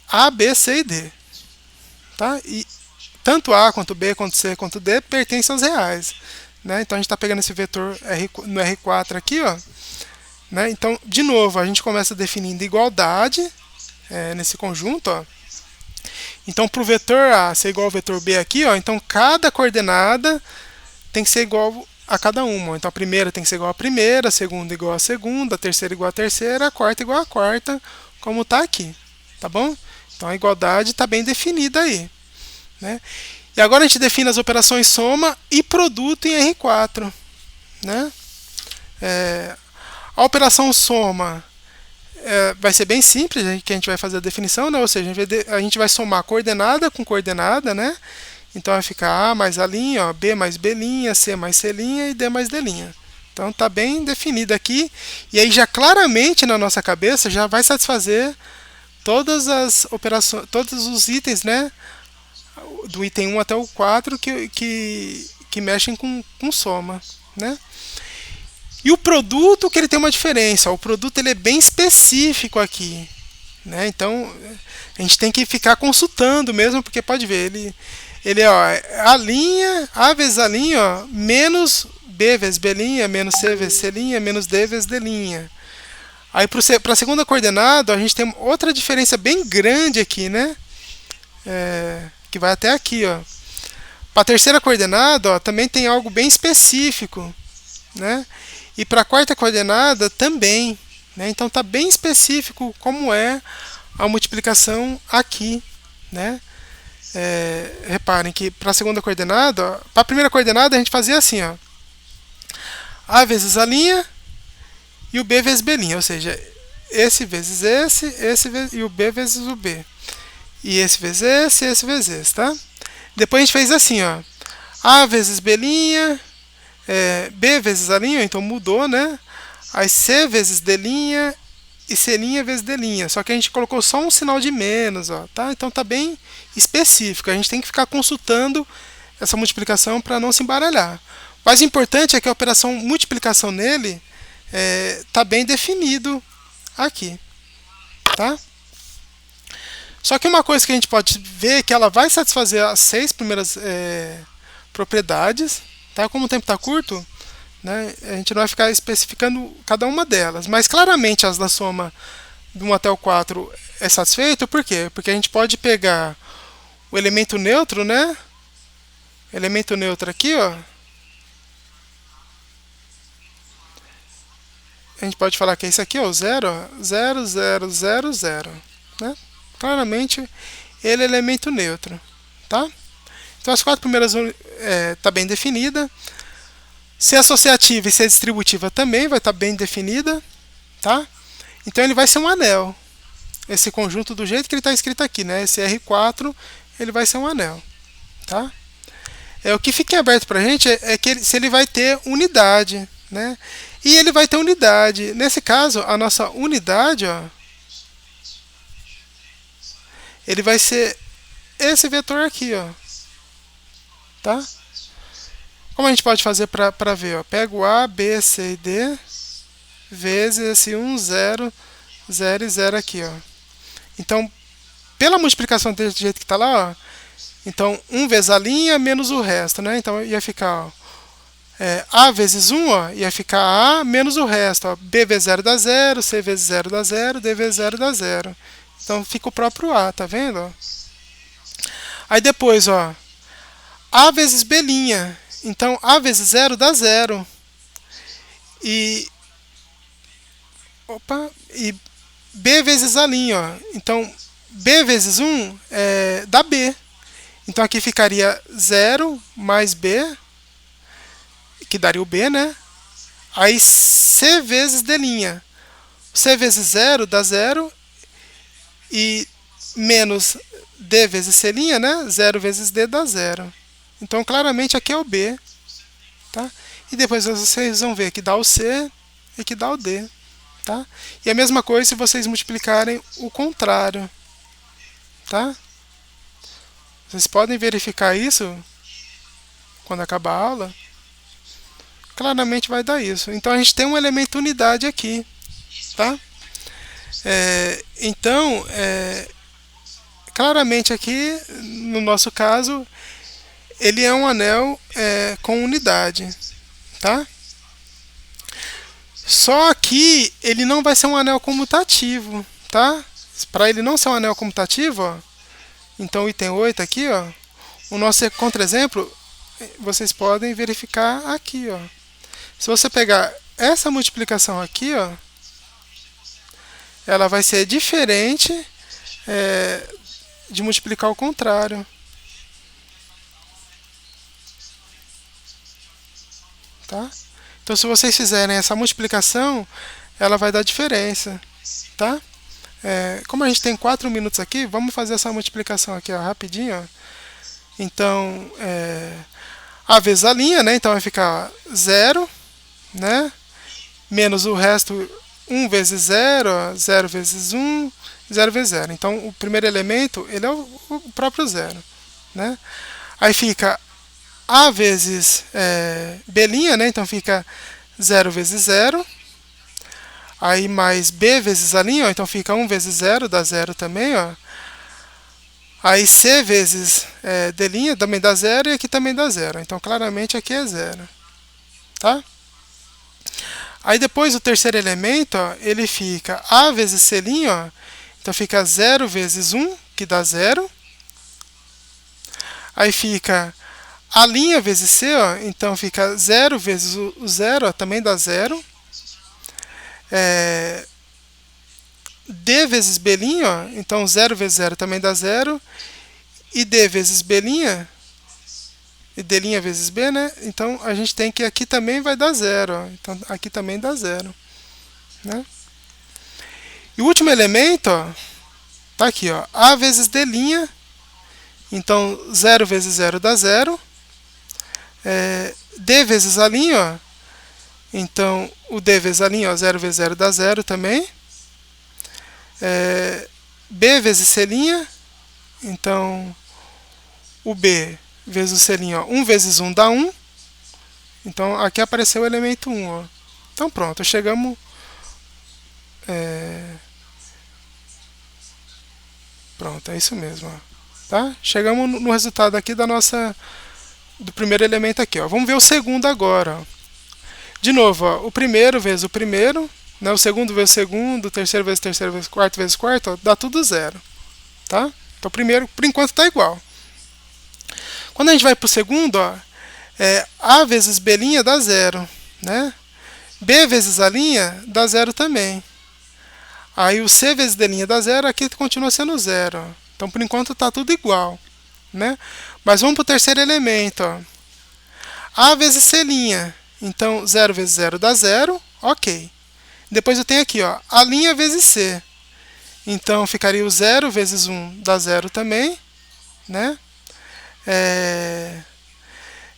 A, B, C e D, tá? E tanto A quanto B quanto C quanto D pertencem aos reais, né? Então a gente está pegando esse vetor no R4 aqui, ó, né? Então de novo a gente começa definindo igualdade nesse conjunto, ó. Então para o vetor A ser igual ao vetor B aqui, ó, então cada coordenada tem que ser igual a cada uma. Então a primeira tem que ser igual à primeira, a segunda igual à segunda, a terceira igual à terceira, a quarta igual à quarta, como está aqui, tá bom? Então a igualdade está bem definida aí, né? E agora a gente define as operações soma e produto em R4, né? A operação soma vai ser bem simples, que a gente vai fazer a definição, né? Ou seja, a gente vai somar coordenada com coordenada, né? Então vai ficar A mais A', ó, B mais B', C mais C' e D mais D'. Então está bem definido aqui, e aí já claramente na nossa cabeça já vai satisfazer todas as operações, todos os itens, né? Do item 1 até o 4 que mexem com soma, né? E o produto que ele tem uma diferença, o produto ele é bem específico aqui, né? Então a gente tem que ficar consultando mesmo, porque pode ver, ele é, ó, A vezes A', ó, menos B vezes B', menos C vezes C', menos D vezes D'. Aí para a segunda coordenada, a gente tem outra diferença bem grande aqui, né? Que vai até aqui, ó. Para a terceira coordenada, ó, também tem algo bem específico, né? E para a quarta coordenada também, né? Então está bem específico como é a multiplicação aqui, né? Reparem que para a segunda coordenada, para a primeira coordenada a gente fazia assim, ó, A vezes A' e o B vezes B', ou seja, esse vezes esse vezes, e o B vezes o B. E esse vezes esse vezes esse, tá? Depois a gente fez assim, ó, A vezes B', B vezes A', então mudou, né? Aí C vezes D' e C' vezes D'. Só que a gente colocou só um sinal de menos, ó, tá? Então tá bem específico. A gente tem que ficar consultando essa multiplicação para não se embaralhar. O mais importante é que a operação multiplicação nele tá bem definido aqui, tá? Só que uma coisa que a gente pode ver é que ela vai satisfazer as 6 primeiras propriedades, tá? Como o tempo está curto, né, a gente não vai ficar especificando cada uma delas, mas claramente as da soma do 1 até o 4 é satisfeito. Por quê? Porque a gente pode pegar o elemento neutro, né? Elemento neutro aqui, ó. A gente pode falar que esse aqui é o 0, 0, 0, 0, 0, né? Claramente ele é elemento neutro, tá? Então as 4 primeiras tá bem definida. Se é associativa e se é distributiva também vai estar bem definida, tá? Então ele vai ser um anel. Esse conjunto do jeito que ele está escrito aqui, né? Esse R4 ele vai ser um anel, tá? O que fica em aberto para a gente é que se ele vai ter unidade, né? E ele vai ter unidade. Nesse caso, a nossa unidade, ó, ele vai ser esse vetor aqui, ó. Tá? Como a gente pode fazer para ver? Ó? Pego A, B, C e D vezes esse 1, 0, 0 e 0 aqui. Ó. Então, pela multiplicação desse jeito que está lá, ó, então 1 vezes a linha menos o resto. Né? Então ia ficar ó, A vezes 1 ó, ia ficar A menos o resto. Ó. B vezes 0 dá 0, C vezes 0 dá 0, D vezes 0 dá 0. Então fica o próprio A, tá vendo? Ó? Aí depois, ó, A vezes B'. Então, A vezes 0 dá 0. E, e B vezes A'. Ó. Então, B vezes 1 dá B. Então, aqui ficaria 0 mais B, que daria o B, né? Aí, C vezes D'. C vezes 0 dá 0. E menos D vezes C', né? 0 vezes D dá 0. Então, claramente, aqui é o B. Tá? E depois vocês vão ver que dá o C e que dá o D. Tá? E a mesma coisa se vocês multiplicarem o contrário. Tá? Vocês podem verificar isso quando acabar a aula. Claramente vai dar isso. Então, a gente tem um elemento unidade aqui. Tá? Então, claramente aqui, no nosso caso, ele é um anel com unidade, tá? Só que ele não vai ser um anel comutativo, tá? Para ele não ser um anel comutativo, ó, então o item 8 aqui, ó, o nosso contra-exemplo, vocês podem verificar aqui, ó. Se você pegar essa multiplicação aqui, ó, ela vai ser diferente de multiplicar o contrário. Tá? Então, se vocês fizerem essa multiplicação, ela vai dar diferença. Tá? Como a gente tem 4 minutos aqui, vamos fazer essa multiplicação aqui ó, rapidinho. Ó. Então, A vezes a linha, né? Então vai ficar 0, né? Menos o resto 1 vezes 0, 0 vezes 1, 0 vezes 0. Então, o primeiro elemento ele é o próprio 0. Né? Aí fica A vezes B', né? Então fica 0 vezes 0. Aí mais B vezes a linha, ó, então fica 1 vezes 0, dá 0 também. Ó. Aí C vezes D' também dá 0 e aqui também dá 0. Então claramente aqui é 0. Tá? Aí depois o terceiro elemento, ó, ele fica A vezes C', ó, então fica 0 vezes 1, que dá 0. Aí fica A' vezes C, ó, então fica 0 vezes o 0, ó, também dá 0. D vezes B', ó, então 0 vezes 0 também dá 0. E D vezes B', e D' vezes B, né? Então a gente tem que aqui também vai dar 0. Ó, então aqui também dá 0. Né? E o último elemento, ó, tá aqui, ó, A vezes D'. Então 0 vezes 0 dá 0. D vezes a linha, ó, então o D vezes a linha, ó, 0 vezes 0 dá 0 também. B vezes C', então o B vezes o C', ó, 1 vezes 1 dá 1. Então aqui apareceu o elemento 1. Ó. Então pronto, chegamos. Pronto, é isso mesmo. Ó. Tá? Chegamos no resultado aqui do primeiro elemento aqui. Ó. Vamos ver o segundo agora. Ó. De novo, ó, o primeiro vezes o primeiro, né, o segundo vezes o segundo, o terceiro vezes o terceiro, vezes o quarto, ó, dá tudo 0. Tá? Então o primeiro, por enquanto, está igual. Quando a gente vai para o segundo, ó, A vezes B' dá 0. Né? B vezes a linha dá 0 também. Aí o C vezes D' dá 0, aqui continua sendo 0. Ó. Então, por enquanto, está tudo igual. Né? Mas vamos para o terceiro elemento. Ó. A vezes C'. Então, 0 vezes 0 dá 0. Ok. Depois eu tenho aqui, ó, A' vezes C. Então, ficaria o 0 vezes 1 dá 0 também. Né?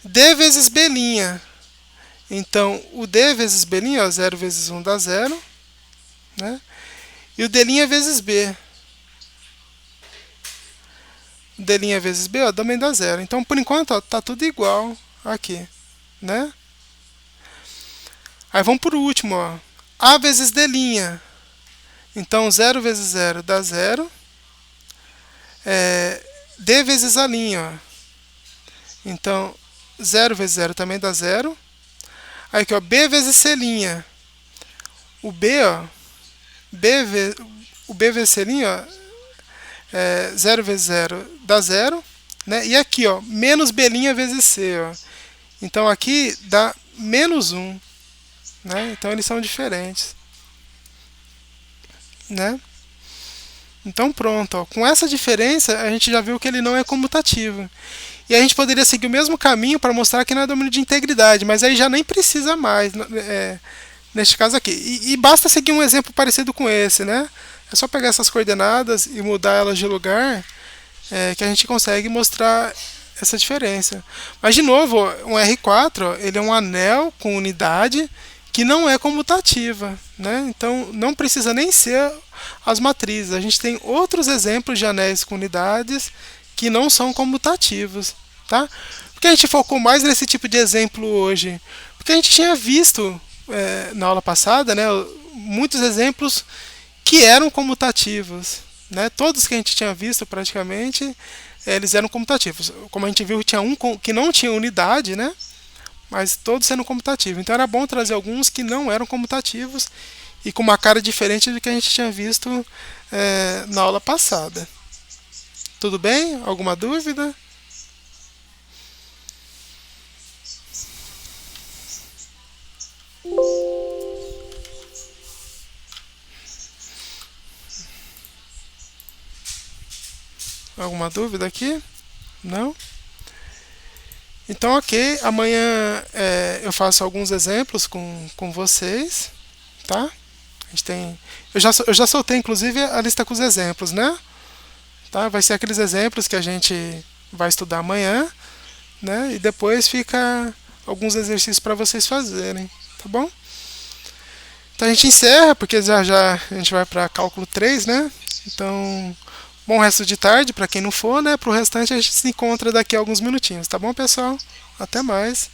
D vezes B'. Então, o D vezes B', ó, 0 vezes 1 dá 0. Né? E o D' vezes B. D' vezes B, ó, também dá 0. Então, por enquanto, ó, tá tudo igual aqui, né? Aí vamos pro último, ó. A vezes D'. Então, 0 vezes 0 dá 0. D vezes A', ó. Então, 0 vezes 0 também dá 0. Aí aqui, ó, B vezes C'. O B, ó, o B vezes C', ó, 0 vezes 0 dá 0, né? E aqui, ó, menos B' vezes C, ó. Então aqui dá menos 1, né? Então eles são diferentes, né? Então pronto, ó. Com essa diferença a gente já viu que ele não é comutativo. E a gente poderia seguir o mesmo caminho para mostrar que não é domínio de integridade, mas aí já nem precisa mais, neste caso aqui. E basta seguir um exemplo parecido com esse, né? É só pegar essas coordenadas e mudar elas de lugar, que a gente consegue mostrar essa diferença. Mas, de novo, um R4, ó, ele é um anel com unidade que não é comutativa, né? Então, não precisa nem ser as matrizes. A gente tem outros exemplos de anéis com unidades que não são comutativos, tá? Por que a gente focou mais nesse tipo de exemplo hoje? Porque a gente tinha visto na aula passada, né, muitos exemplos que eram comutativos, né? Todos que a gente tinha visto praticamente, eles eram comutativos. Como a gente viu, tinha um que não tinha unidade, né? Mas todos sendo comutativos. Então era bom trazer alguns que não eram comutativos e com uma cara diferente do que a gente tinha visto na aula passada. Tudo bem? Alguma dúvida? Alguma dúvida aqui? Não? Então, ok. Amanhã eu faço alguns exemplos com vocês, tá? A gente tem, eu já soltei, inclusive, a lista com os exemplos, né? Tá? Vai ser aqueles exemplos que a gente vai estudar amanhã, né? E depois fica alguns exercícios para vocês fazerem, tá bom? Então a gente encerra, porque já já a gente vai para cálculo 3, né? Então, bom resto de tarde para quem não for, né? Para o restante a gente se encontra daqui a alguns minutinhos, tá bom, pessoal? Até mais.